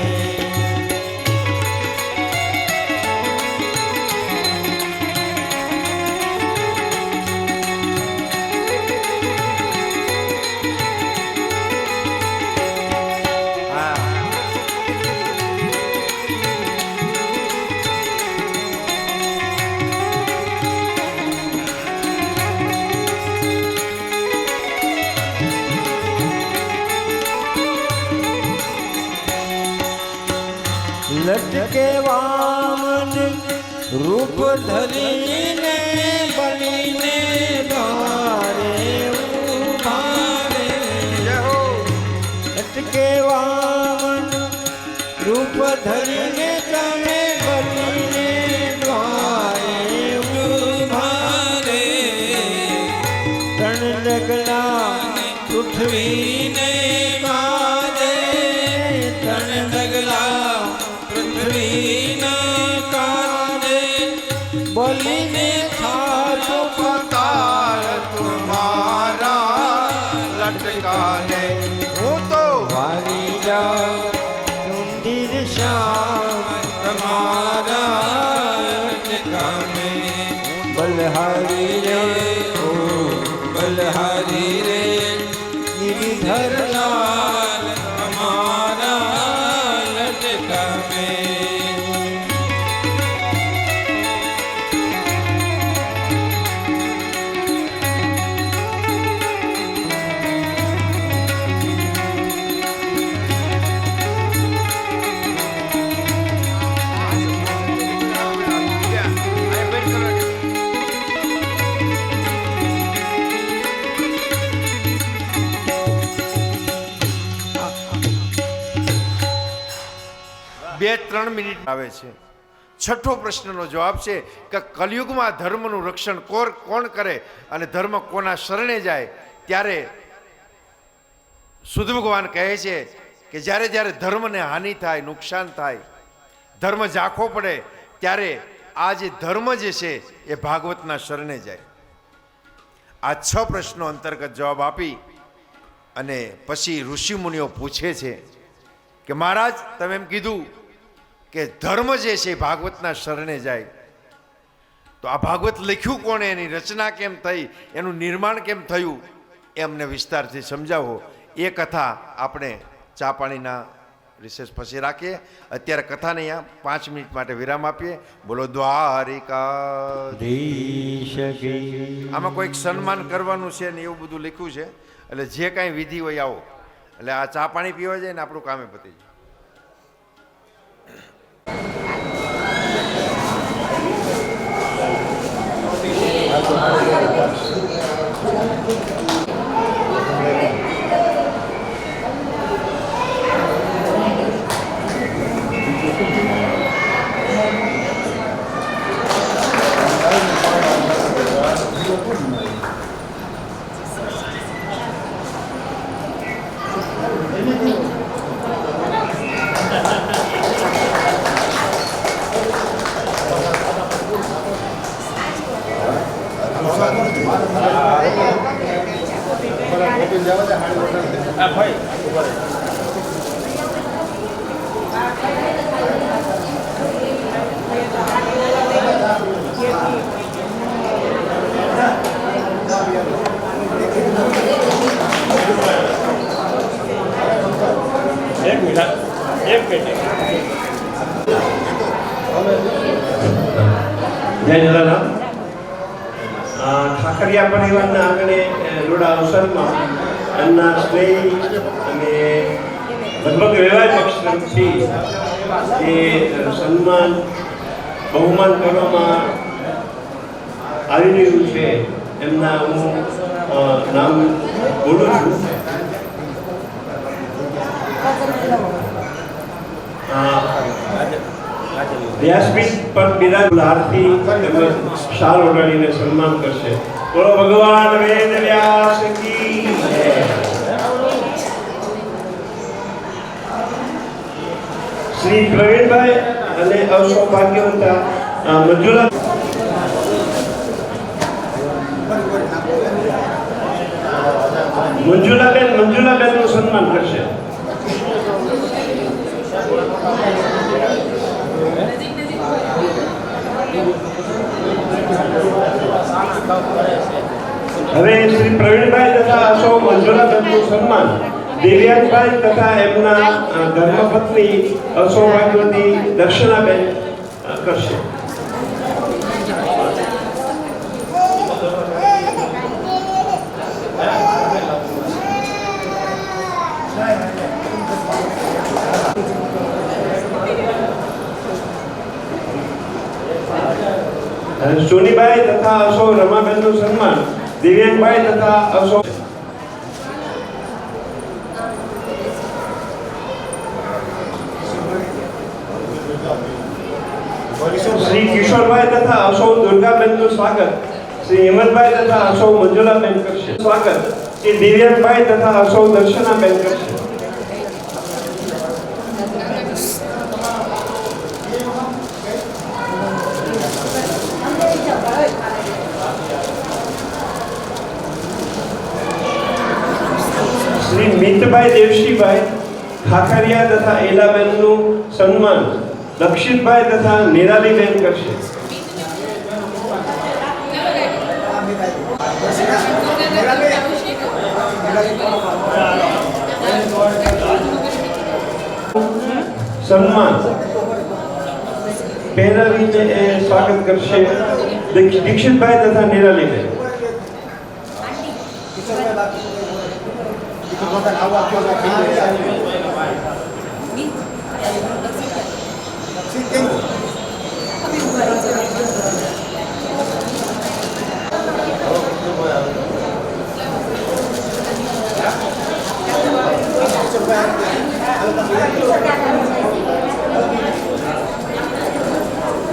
લટકે વામન રૂપ ધરીને બલીને દ્વારે ઉભા રે. લટકે વામન રૂપ ધરીને તમે બલીને દ્વારે ઉભા રે. ત્રણ ડગલા પૃથ્વીને કાજે ત્રણ ડગલા પૃથ્વીના કારણે બોલીને થાતો પતાળ તમારા લટકાને હું તો વારી જાઉં સુંદર શ્યામ તમારા લટકાને બલહારી રે ઓ બલહારી રે ગિરિધર લાલ તમારા લટકાને બે ત્રણ મિનિટ આવે છે. છઠ્ઠો પ્રશ્નનો જવાબ છે કે કલયુગમાં ધર્મનું રક્ષણ કોણ કરે અને ધર્મ કોના શરણે જાય. ત્યારે સુધ ભગવાન કહે છે કે જ્યારે જ્યારે ધર્મને હાનિ થાય, નુકસાન થાય, ધર્મ ઝાંખો પડે, ત્યારે આ જે ધર્મ જે છે એ ભાગવતના શરણે જાય. આ 6 પ્રશ્નો અંતર્ગત જવાબ આપી અને પછી ઋષિ મુનિઓ પૂછે છે કે મહારાજ તમે એમ કીધું કે ધર્મ જે છે ભાગવતના શરણે જાય, તો આ ભાગવત લખ્યું કોણે, એની રચના કેમ થઈ, એનું નિર્માણ કેમ થયું, એ અમને વિસ્તારથી સમજાવો. એ કથા આપણે ચા પાણીના રિસેસ પછી રાખીએ. અત્યારે કથાને અહીંયા 5 મિનિટ માટે વિરામ આપીએ. બોલો દ્વારિકા. આમાં કોઈક સન્માન કરવાનું છે ને એવું બધું લખ્યું છે, એટલે જે કાંઈ વિધિ હોય આવો, એટલે આ ચા પાણી પીવા જાય ને આપણું કામે પતી જાય. જય જલારામ. ઠાકરિયા પરિવારના આંગણે રૂડા અવસરમાં એમના સ્નેહી અને લગભગ વ્યવહાર પક્ષ તરફથી એ સન્માન બહુમાન કરવામાં આવી રહ્યું છે એમના હું નામ બોલું છું. વ્યાસપીઠ પર બિરાજ આરતી તેમજ શાલ ઓઢાડીને સન્માન કરશે. બોલો ભગવાન વેદ વ્યાસ કી જય. શ્રી પ્રવીણભાઈ અને અસૌભાગ્યવંતા મંજુલાબેન નું સન્માન કરશે. હવે શ્રી પ્રવીણભાઈ તથા અશોક મંજુલાબેનનું સન્માન દિવ્યાંગભાઈ તથા એમના ધર્મપત્ની અસૌભાગ્યવતી દર્શનાબેન કરશે. સોનીભાઈ તથા અશોક રમાબેનનું સન્માન દિવ્યાંગભાઈ તથા અશોક શ્રી કિશોરભાઈ તથા અશોક દુર્ગાબેનનું સ્વાગત શ્રી હિંમતભાઈ તથા અશોક મંજુલાબેન કરશે. સ્વાગત શ્રી દિવ્યાંગભાઈ તથા અશોક દર્શનાબેન કરશે. શ્રી મિતભાઈ દેવશીભાઈ ખાખરિયા તથા એલાબેનનું સન્માન દક્ષિતભાઈ તથા નિરાલીબેન કરશે. સન્માન પહેરાવીને સ્વાગત કરશે દીક્ષિતભાઈ તથા નિરાલીબેન.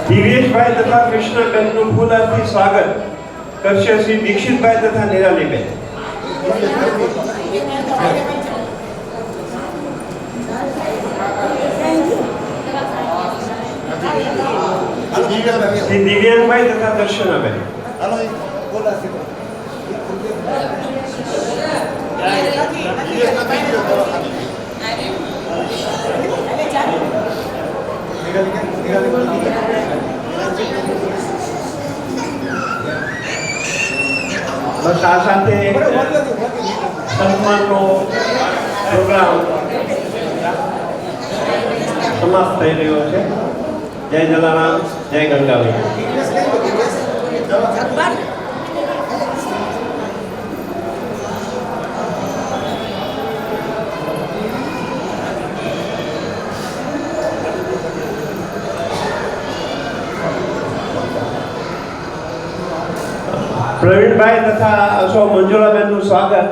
દિવેશભાઈ તથા કૃષ્ણબેનનું ફૂલથી સ્વાગત કરશે શ્રી દીક્ષિતભાઈ તથા નિરાલીબેન. શ્રી દિવ્યાંગભાઈ તથા દર્શનાબેન. બસ આ સાથે સન્માનનો પ્રોગ્રામ સમાપ્ત થઈ રહ્યો છે. જય જલારામ, જય ગંગાવી. પ્રવીણભાઈ તથા અશોક મંજુલાબેનનું સ્વાગત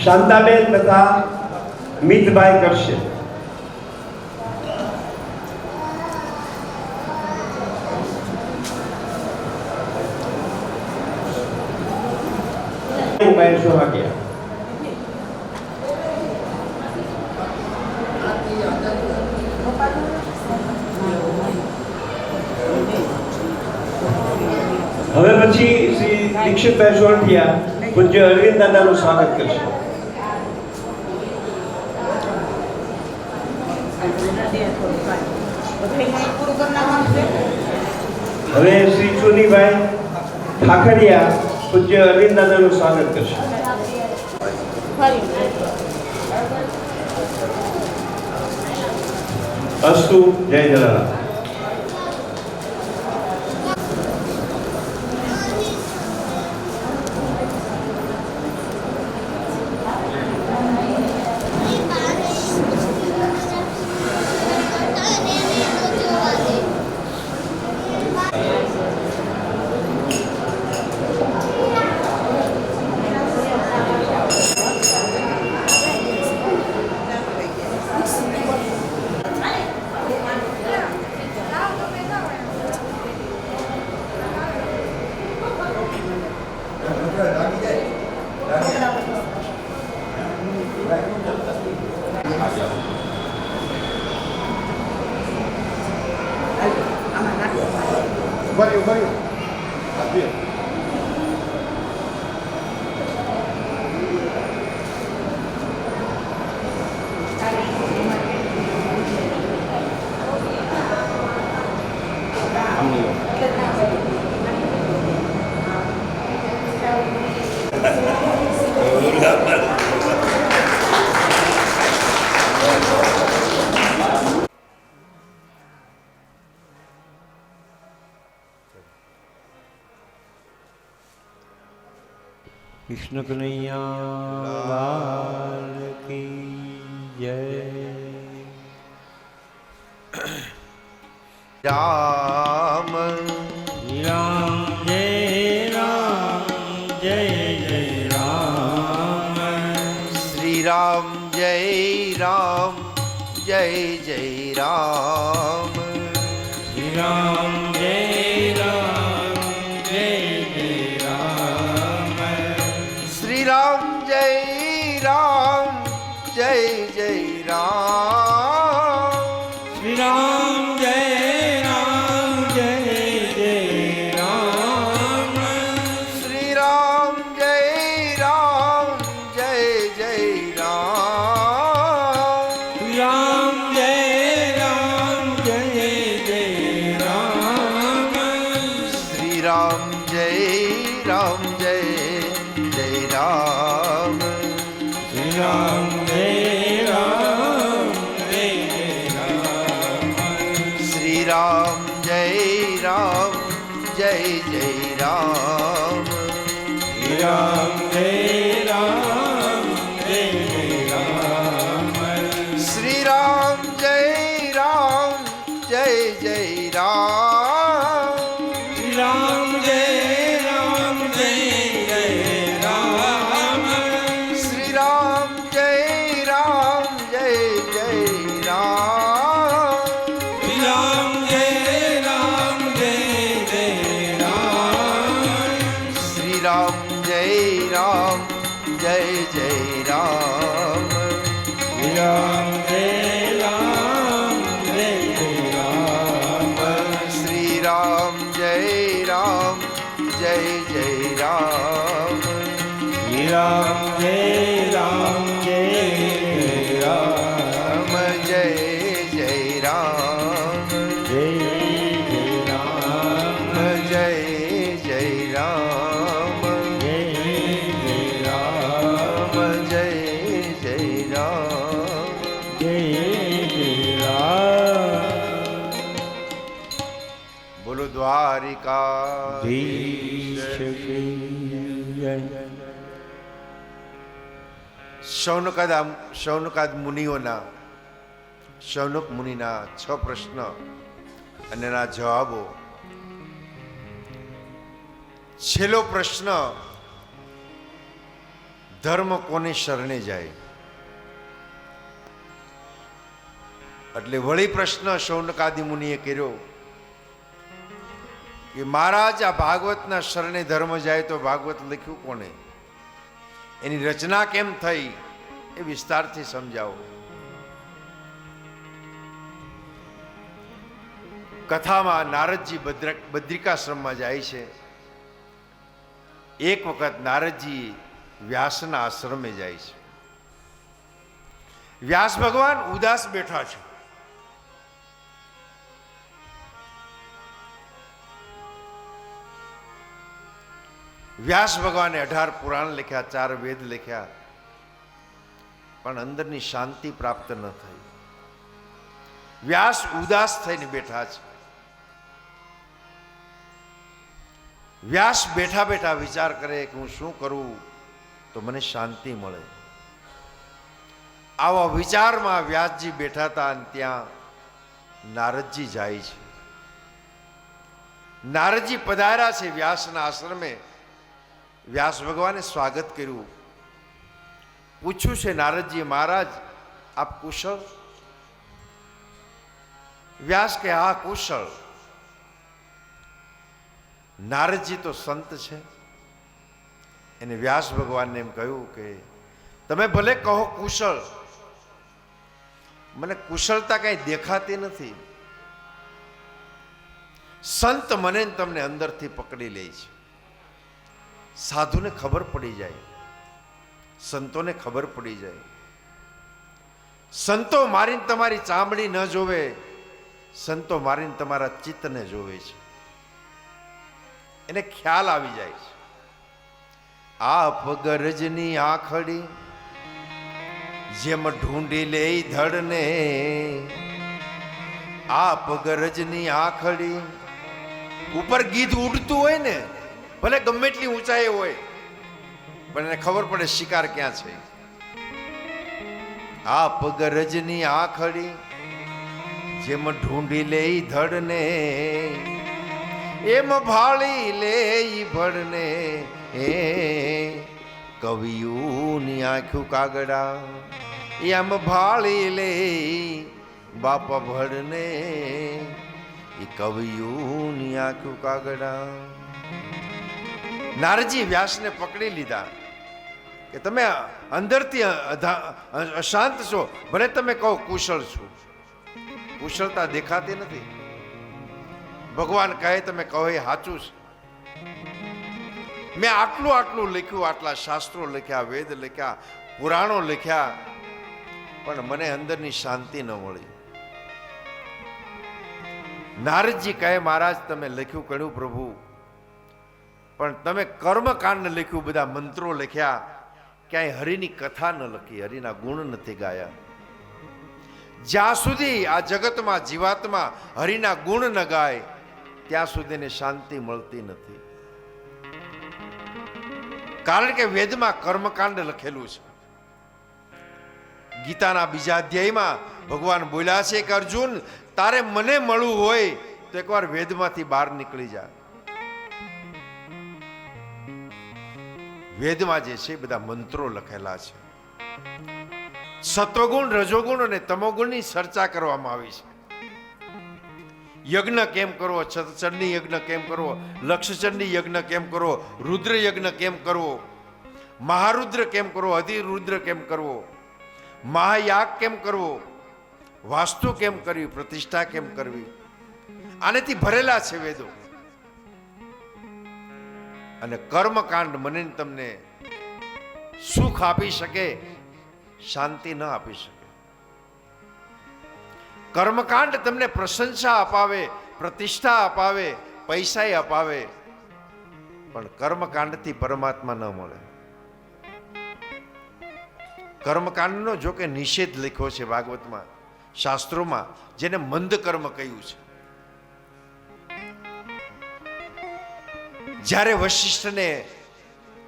શાંતાબેન તથા મિતભાઈ કરશે. સોહાગિયા. હવે પછી શ્રી દીક્ષિતભાઈ સોરઠિયા પૂજ્ય અરવિંદ દાદાનું સ્વાગત કરશે. હવે શ્રી ચુનીભાઈ ઠાકરિયા પૂજ્ય અરવિંદ દાદાનું સ્વાગત કરશે. અસ્તુ. જય જલારામ. કૃષ્ણ કનૈયા લાલ કી જય. રામ રામ જય રામ જય જય રામ. શ્રી રામ જય રામ જય જય રામ. શ્રી રામ જય રામ જય જય રામ. શ્રી રામ જય રામ જય જય રામ. શ્રી રામ જય રામ જય જય રામ. શ્રી રામ જય રામ જય જય રામ. રામ જય રામ જય જય રામ. શ્રી રામ જય રામ જય જય રામ. શ્રી રામ જય રામ જય જય રામ. શ્રી રામ જય રામ જય જય રામ. શ્રી રામ જય રામ જય જય રામ. શ્રી રામ જય રામ જય જય રામ. શ્રી રામ જય રામ જય જય રામ. શ્રી રામ જય રામ જય જય રામ. શ્રી રામ જય રામ જય જય રામ. શ્રી રામ જય રામ જય જય રામ. શ્રી રામ જય રામ જય જય રામ. શ્રી રામ જય રામ જય જય રામ. શ્રી રામ જય રામ જય જય રામ. રામ જય જય રામ. જય જય રામ. જય જય રામ. જય જય રામ. જય જય રામ. જય જય રામ. બોલો દ્વારિકા ધીશ કી જય. શૌનકાદ મુનિઓના શૌનક મુનિના 6 પ્રશ્ન અને એના જવાબો. છેલ્લો પ્રશ્ન, ધર્મ કોની શરણે જાય? એટલે વળી પ્રશ્ન શૌનકાદિ મુનિએ કર્યો કે મહારાજ, આ ભાગવતના શરણે ધર્મ જાય તો ભાગવત લખ્યું કોને? એની રચના કેમ થઈ એ વિસ્તારથી સમજાવો. કથામાં નારદજી બદ્રિકાશ્રમમાં જાય છે. એક વખત નારદજી વ્યાસના આશ્રમે જાય છે. વ્યાસ ભગવાન ઉદાસ બેઠા છે. વ્યાસ ભગવાને 18 પુરાણ લખ્યા, 4 વેદ લખ્યા, પણ અંદરની શાંતિ પ્રાપ્ત ન થઈ. વ્યાસ ઉદાસ થઈને બેઠા છે. વ્યાસ બેઠા બેઠા વિચાર કરે કે હું શું કરું તો મને શાંતિ મળે. આવા વિચારમાં વ્યાસજી બેઠા હતા અને ત્યાં નારદજી જાય છે. નારદજી પધાર્યા છે વ્યાસના આશ્રમે. વ્યાસ ભગવાને સ્વાગત કર્યું. પૂછ્યું છે નારદજી, મહારાજ આપ કુશળ? વ્યાસ કે હા કુશળ. નારદજી તો સંત છે. એને વ્યાસ ભગવાનને એમ કહ્યું કે તમે ભલે કહો કુશળ, મને કુશળતા કઈ દેખાતી નથી. સંત મને ને તમને અંદરથી પકડી લે છે. સાધુને ખબર પડી જાય, સંતોને ખબર પડી જાય. સંતો મારીને તમારી ચામડી ન જોવે, સંતો મારીને તમારા ચિત્તને જોવે છે. એને ખ્યાલ આવી જાય છે. આપ ગરજની આખડી જેમ ઢૂંઢી લે ધડને, આપ ગરજની આખડી. ઉપર ગીધ ઉડતું હોય ને, ભલે ગમે એટલી ઊંચાઈ હોય, પણ એને ખબર પડે શિકાર ક્યાં છે. આપ ગરજની આખડી જેમ ઢૂંઢી લે ધડને, એમ ભાળી લે ભડને. એ કવિયુની આંખું કાગડા એમ ભાળી લે બાપા ભડને. એ કવિયુની આંખું કાગડા. નારજી વ્યાસને પકડી લીધા કે તમે અંદરથી અશાંત છો, ભલે તમે કહો કુશળ છો, કુશળતા દેખાતી નથી. ભગવાન કહે તમે કહો એ સાચું છે. મેં આટલું આટલું લખ્યું, આટલા શાસ્ત્રો લખ્યા, વેદ લખ્યા, પુરાણો લખ્યા, પણ મને અંદરની શાંતિ ન મળી. નારદજી કહે મહારાજ તમે લખ્યું કહ્યું પ્રભુ, પણ તમે કર્મકાંડ લખ્યું, બધા મંત્રો લખ્યા, ક્યાંય હરિની કથા ન લખી, હરિના ગુણ નથી ગાયા. જ્યાં સુધી આ જગતમાં જીવાત્મા હરિના ગુણ ન ગાય ત્યાં સુધી એને શાંતિ મળતી નથી. કારણ કે વેદમાં કર્મકાંડ લખેલું છે. ગીતાના બીજા અધ્યાયમાં ભગવાન બોલ્યા છે કે અર્જુન તારે મને મળવું હોય તો એકવાર વેદમાંથી બહાર નીકળી જા. વેદમાં જે છે બધા મંત્રો લખેલા છે. સત્વગુણ, રજોગુણ અને તમોગુણની ચર્ચા કરવામાં આવી છે. યજ્ઞ કેમ કરવો, ચંડી યજ્ઞ કેમ કરવો, લક્ષચંડી યજ્ઞ કેમ કરવો, રુદ્ર યજ્ઞ કેમ કરવો, મહારુદ્ર કેમ કરવો, અધિરુદ્ર કેમ કરવો, મહાયાગ કેમ કરવો, વાસ્તુ કેમ કરવી, પ્રતિષ્ઠા કેમ કરવી. આનેથી ભરેલા છે વેદો. અને કર્મકાંડ મને તમને સુખ આપી શકે, શાંતિ ન આપી શકે. કર્મકાંડ તમને પ્રશંસા અપાવે, પ્રતિષ્ઠા અપાવે, પૈસા અપાવે, પણ કર્મકાંડથી પરમાત્મા ન મળે. કર્મકાંડનો જો કે નિષેધ લખ્યો છે ભાગવતમાં, શાસ્ત્રોમાં, જેને મંદ કર્મ કહ્યું છે. જ્યારે વશિષ્ઠને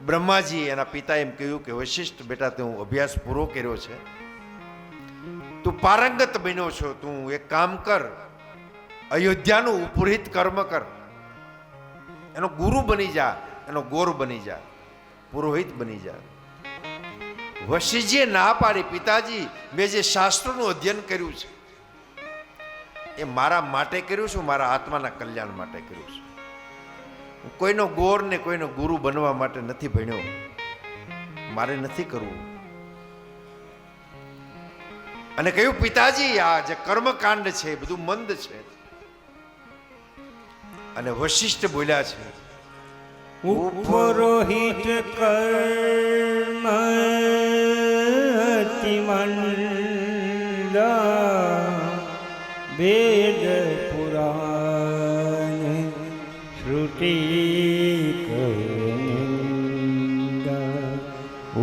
બ્રહ્માજી એના પિતા એમ કહ્યું કે વશિષ્ઠ બેટા તું અભ્યાસ પૂરો કર્યો છે, તું પારંગત બન્યો છો, તું એક કામ કર, અયોધ્યાનું ઉપરિત કર્મ કર, એનો ગુરુ બની જા, એનો ગોર બની જા, પુરોહિત બની જા. વશિષ્ઠજીએ ના પાડી, પિતાજી મેં જે શાસ્ત્રોનું અધ્યયન કર્યું છે એ મારા માટે કર્યું છું, મારા આત્માના કલ્યાણ માટે કર્યું છે. કોઈનો ગોર ને કોઈનો ગુરુ બનવા માટે નથી ભણ્યો, મારે નથી કરવું. અને કહ્યું પિતાજી આ જે કર્મકાંડ છે એ બધું મંદ છે. અને વશિષ્ઠ બોલ્યા છે ઉપરોહિત કર્મ અતિમંદા વેદ પુરાણ શ્રુતિ નિંદા.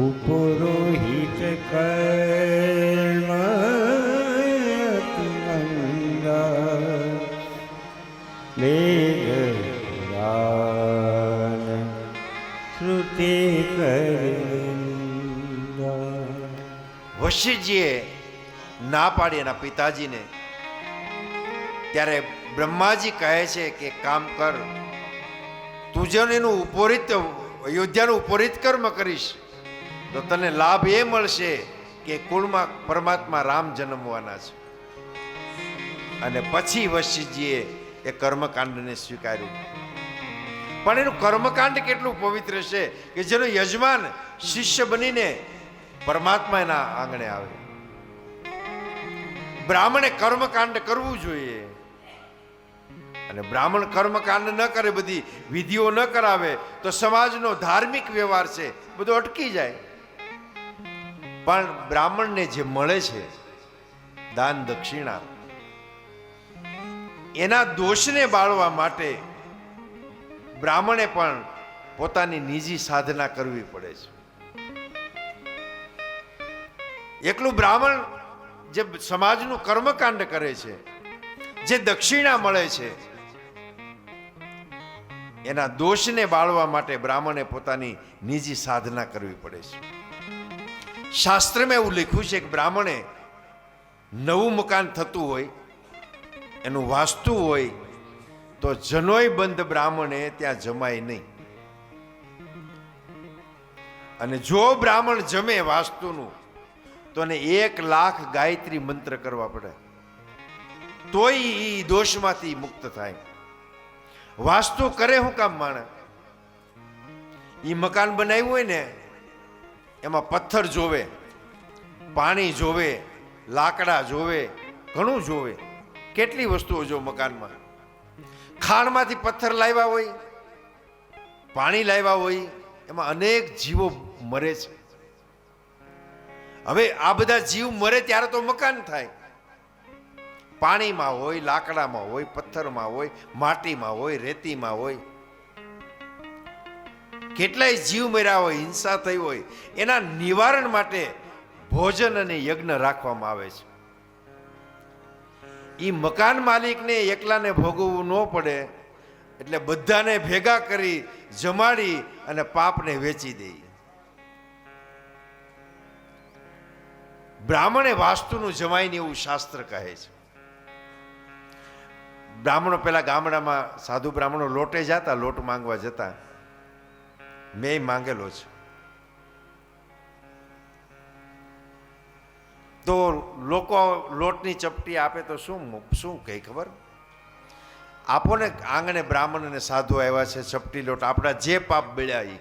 ઉપરોહિત કર્મ અતિમંદા વેદ પુરાણ શ્રુતિ વશિષ્ઠજીએ ના પાડી એના પિતાજીને. ત્યારે બ્રહ્માજી કહે છે કે કામ કર, તું જો એનું ઉપરિત અયોધ્યાનું ઉપરિત કર્મ કરીશ તો તને લાભ એ મળશે કે કુળમાં પરમાત્મા રામ જન્મવાના છે. અને પછી વશિષ્ઠજીએ એ કર્મકાંડને સ્વીકાર્યું. પણ એનું કર્મકાંડ કેટલું પવિત્ર છે કે જેનો યજમાન શિષ્ય બનીને પરમાત્મા એના આંગણે આવે. બ્રાહ્મણે કર્મકાંડ કરવું જોઈએ અને બ્રાહ્મણ કર્મકાંડ ન કરે, બધી વિધિઓ ન કરાવે તો સમાજનો ધાર્મિક વ્યવહાર છે બધો અટકી જાય. પણ બ્રાહ્મણને જે મળે છે દાન દક્ષિણા, એના દોષને બાળવા માટે બ્રાહ્મણે પણ પોતાની નિજી સાધના કરવી પડે છે. એકલું બ્રાહ્મણ જે સમાજનું કર્મકાંડ કરે છે, જે દક્ષિણા મળે છે, એના દોષને બાળવા માટે બ્રાહ્મણે પોતાની નિજી સાધના કરવી પડે છે. શાસ્ત્રમાં એવું લખ્યું છે કે બ્રાહ્મણે નવું મકાન થતું હોય, એનું વાસ્તુ હોય તો જનોય બંધ બ્રાહ્મણે ત્યાં જમાય નહીં. અને જો બ્રાહ્મણ જમે વાસ્તુનું તો એને 1 લાખ ગાયત્રી મંત્ર કરવા પડે, તોય એ દોષમાંથી મુક્ત થાય. વાસ્તુ કરે શું કામ માણે? એ મકાન બનાવ્યું હોય ને એમાં પથ્થર જોવે, પાણી જોવે, લાકડા જોવે, ઘણું જોવે. કેટલી વસ્તુઓ જો મકાનમાં. ખાણમાંથી પથ્થર લાવ્યા હોય, પાણી લાવ્યા હોય, એમાં અનેક જીવો મરે છે. હવે આ બધા જીવ મરે ત્યારે તો મકાન થાય. પાણીમાં હોય, લાકડામાં હોય, પથ્થરમાં હોય, માટીમાં હોય, રેતીમાં હોય. કેટલાય જીવ મર્યા હોય, હિંસા થઈ હોય, એના નિવારણ માટે ભોજન અને યજ્ઞ રાખવામાં આવે છે. એ મકાન માલિકને એકલાને ભોગવવું ન પડે એટલે બધાને ભેગા કરી જમાડી અને પાપને વેચી દે. બ્રાહ્મણે વાસ્તુનું જમાય ને એવું શાસ્ત્ર કહે છે. બ્રાહ્મણો પેલા ગામડામાં સાધુ બ્રાહ્મણો લોટે જતા, લોટ માંગવા જતા. મેં માંગેલો છે. તો લોકો લોટની ચપટી આપે તો શું કહે ખબર? આપો ને આંગણે બ્રાહ્મણ અને સાધુ આવ્યા છે, ચપટી લોટ, આપણા જે પાપ બળ્યા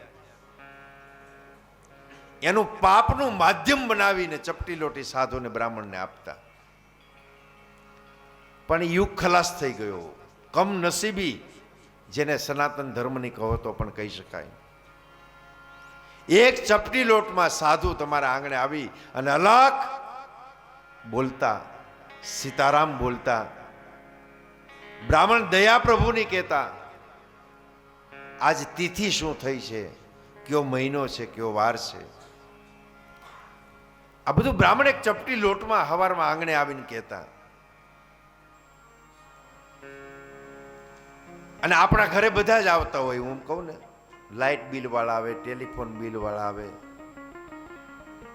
એનું પાપનું માધ્યમ બનાવીને ચપટી લોટી સાધુને બ્રાહ્મણને આપતા. પણ યુગ ખલાસ થઈ ગયો. કમનસીબી જેને સનાતન ધર્મની કહો તો પણ કહી શકાય. એક ચપટી લોટમાં સાધુ તમારા આંગણે આવી અને અલખ બોલતા, સીતારામ બોલતા, બ્રાહ્મણ દયા પ્રભુની કહેતા, આજ તિથિ શું થઈ છે, કયો મહિનો છે, કયો વાર છે, આ બધું બ્રાહ્મણ એક ચપટી લોટમાં હવારમાં આંગણે આવીને કહેતા. અને આપણા ઘરે બધા જ આવતા હોય. હું કહું ને, લાઇટ બિલ વાળા આવે, ટેલિફોન બિલ વાળા આવે,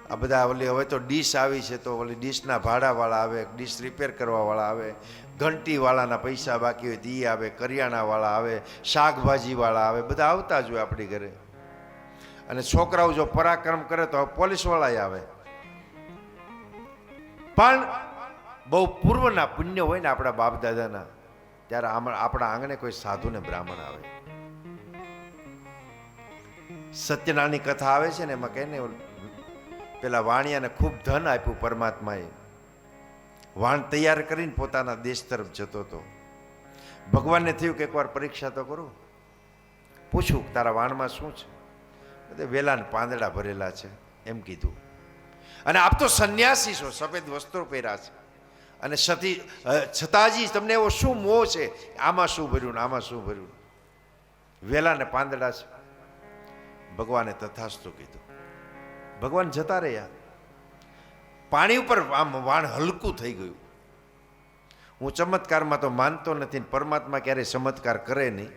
આ બધા ઓલી હવે તો ડીશ આવી છે તો ઓલી ડીશના ભાડાવાળા આવે, ડીશ રિપેર કરવાવાળા આવે, ઘંટીવાળાના પૈસા બાકી હોય તો એ આવે, કરિયાણાવાળા આવે, શાકભાજીવાળા આવે, બધા આવતા જ હોય આપણી ઘરે. અને છોકરાઓ જો પરાક્રમ કરે તો પોલીસવાળા આવે. પણ બહુ પૂર્વના પુણ્ય હોય ને આપણા બાપ દાદાના, ત્યારે આપણા આંગણે કોઈ સાધુ ને બ્રાહ્મણ આવે. સત્યનારાયણની કથા આવે છે ને, એમાં કહે ને પેલા વાણિયાને ખૂબ ધન આપ્યું પરમાત્માએ. વાણ તૈયાર કરીને પોતાના દેશ તરફ જતો હતો. ભગવાનને થયું કે એકવાર પરીક્ષા તો કરું, પૂછું તારા વાણમાં શું છે? વેલા ને પાંદડા ભરેલા છે એમ કીધું. અને આપ તો સંન્યાસી છો, સફેદ વસ્ત્રો પહેર્યા છે, અને છતાંજી તમને એવો શું મોહ છે? આમાં શું ભર્યું ને આમાં શું ભર્યું? વેલા ને પાંદડા છે. ભગવાને તથાસ્તુ કીધું. ભગવાન જતા રહ્યા. પાણી ઉપર આમ વાણ હલકું થઈ ગયું. હું ચમત્કારમાં તો માનતો નથી, પરમાત્મા ક્યારેય ચમત્કાર કરે નહીં.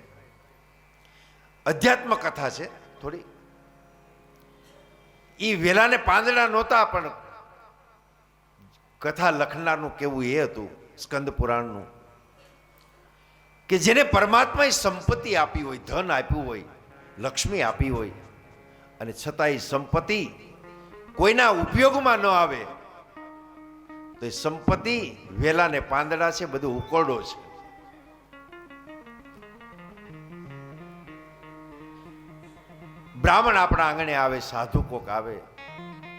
અધ્યાત્મ કથા છે થોડી. એ વેલાને પાંદડા નહોતા, પણ કથા લખનારનું કેવું એ હતું, સ્કંદ પુરાણનું, કે જેને પરમાત્માએ સંપત્તિ આપી હોય, ધન આપ્યું હોય, લક્ષ્મી આપી હોય, અને છતાં એ સંપત્તિ કોઈના ઉપયોગમાં ન આવે તો એ સંપત્તિ વેલા ને પાંદડા છે, બધું ઉકોરડો છે. બ્રાહ્મણ આપણા આંગણે આવે, સાધુ કોક આવે,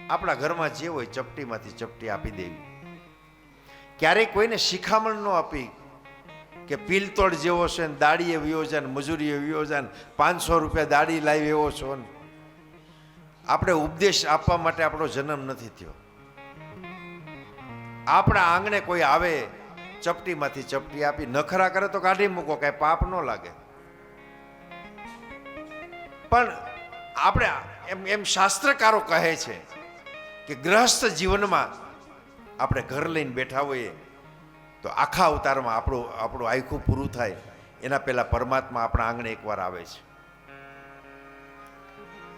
આપણા ઘરમાં જે હોય ચપટીમાંથી ચપટી આપી દેવી. ક્યારેય કોઈને શિખામણ ન આપી કે પિલતોડ જેવો છે ને દાડીએ વ્યો જાય ને મજૂરીએ વ્યો જાય ને 500 રૂપિયા દાડી લાવી એવો છો ને. આપણે ઉપદેશ આપવા માટે આપણો જન્મ નથી થયો. આપણા આંગણે કોઈ આવે ચપટીમાંથી ચપટી આપી નખરા કરે તો કાઢી મૂકો, કઈ પાપ ન લાગે. પણ આપણે એમ શાસ્ત્રકારો કહે છે કે ગૃહસ્થ જીવનમાં આપણે ઘર લઈને બેઠા હોઈએ તો આખા અવતારમાં આપણું આખું પૂરું થાય એના પહેલા પરમાત્મા આપણા આંગણે એકવાર આવે છે.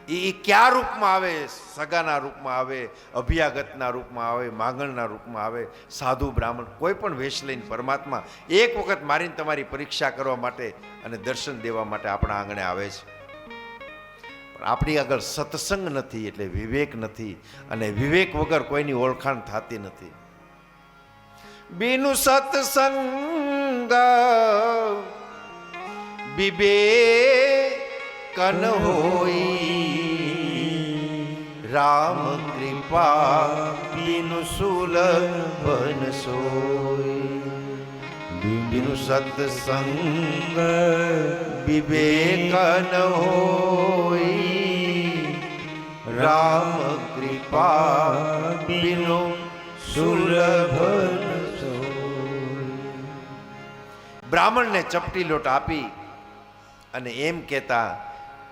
એ કયા રૂપમાં આવે? સગાના રૂપમાં આવે, અભ્યાગતના રૂપમાં આવે, માંગણના રૂપમાં આવે, સાધુ બ્રાહ્મણ કોઈ પણ વેશ લઈને પરમાત્મા એક વખત મારીને તમારી પરીક્ષા કરવા માટે અને દર્શન દેવા માટે આપણા આંગણે આવે છે. પણ આપણી આગળ સત્સંગ નથી એટલે વિવેક નથી, અને વિવેક વગર કોઈની ઓળખાણ થતી નથી. બિનુ સત્સંગ વિવેક કન હોઈ, રામ કૃપા બિનુ સુલભન સોઈ. બિનુ સત્સંગ વિવેક ન હોઈ, રામ કૃપા બિનુ સુલભન સોઈ. બ્રાહ્મણને ચપટી લોટ આપી અને એમ કહેતા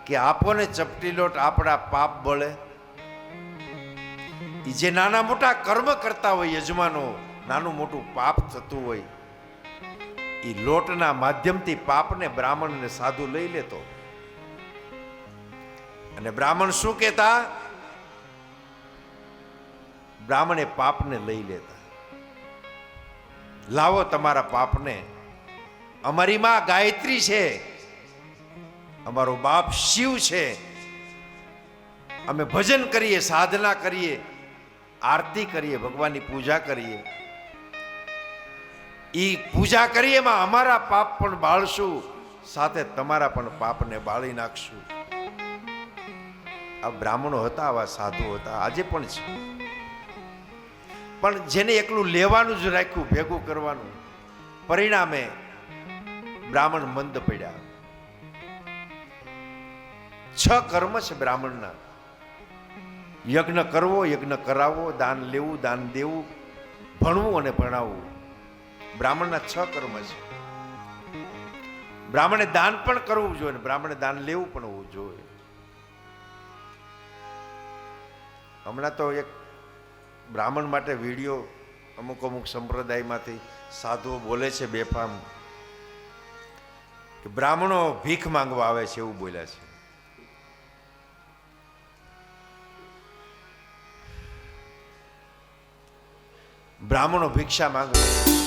કે આપોને ચપટી લોટ, આપણા પાપ બળે. જે નાના મોટા કર્મ કરતા હોય યજમાનો, નાનું મોટું પાપ થતું હોય, એ લોટના માધ્યમથી પાપને બ્રાહ્મણને સાધુ લઈ લેતો. અને બ્રાહ્મણ શું કહેતા? બ્રાહ્મણે પાપને લઈ લેતા. લાવો તમારા પાપને, અમારી માં ગાયત્રી છે, અમારો બાપ શિવ છે, અમે ભજન કરીએ, સાધના કરીએ, આરતી કરીએ, ભગવાનની પૂજા કરીએ. ઈ પૂજા કરીએ એમાં અમારા પાપ પણ બાળશું, સાથે તમારા પણ પાપને બાળી નાખશું. આ બ્રાહ્મણો હતા, આવા સાધુ હતા, આજે પણ છે. પણ જેને એકલું લેવાનું જ રાખ્યું, ભેગું કરવાનું, પરિણામે બ્રાહ્મણ મંદ પડ્યા. 6 કર્મ છે બ્રાહ્મણના: યજ્ઞ કરવો, યજ્ઞ કરાવવો, દાન લેવું, દાન દેવું, ભણવું અને ભણાવવું. બ્રાહ્મણના 6 કર્મ છે. બ્રાહ્મણે દાન પણ કરવું જોઈએ, બ્રાહ્મણે દાન લેવું પણ હોવું જોઈએ. હમણાં તો એક બ્રાહ્મણ માટે વિડીયો અમુક સંપ્રદાયમાંથી સાધુઓ બોલે છે બેફામ કે બ્રાહ્મણો ભીખ માંગવા આવે છે, એવું બોલ્યા છે. બ્રાહ્મણો ભિક્ષા માંગવા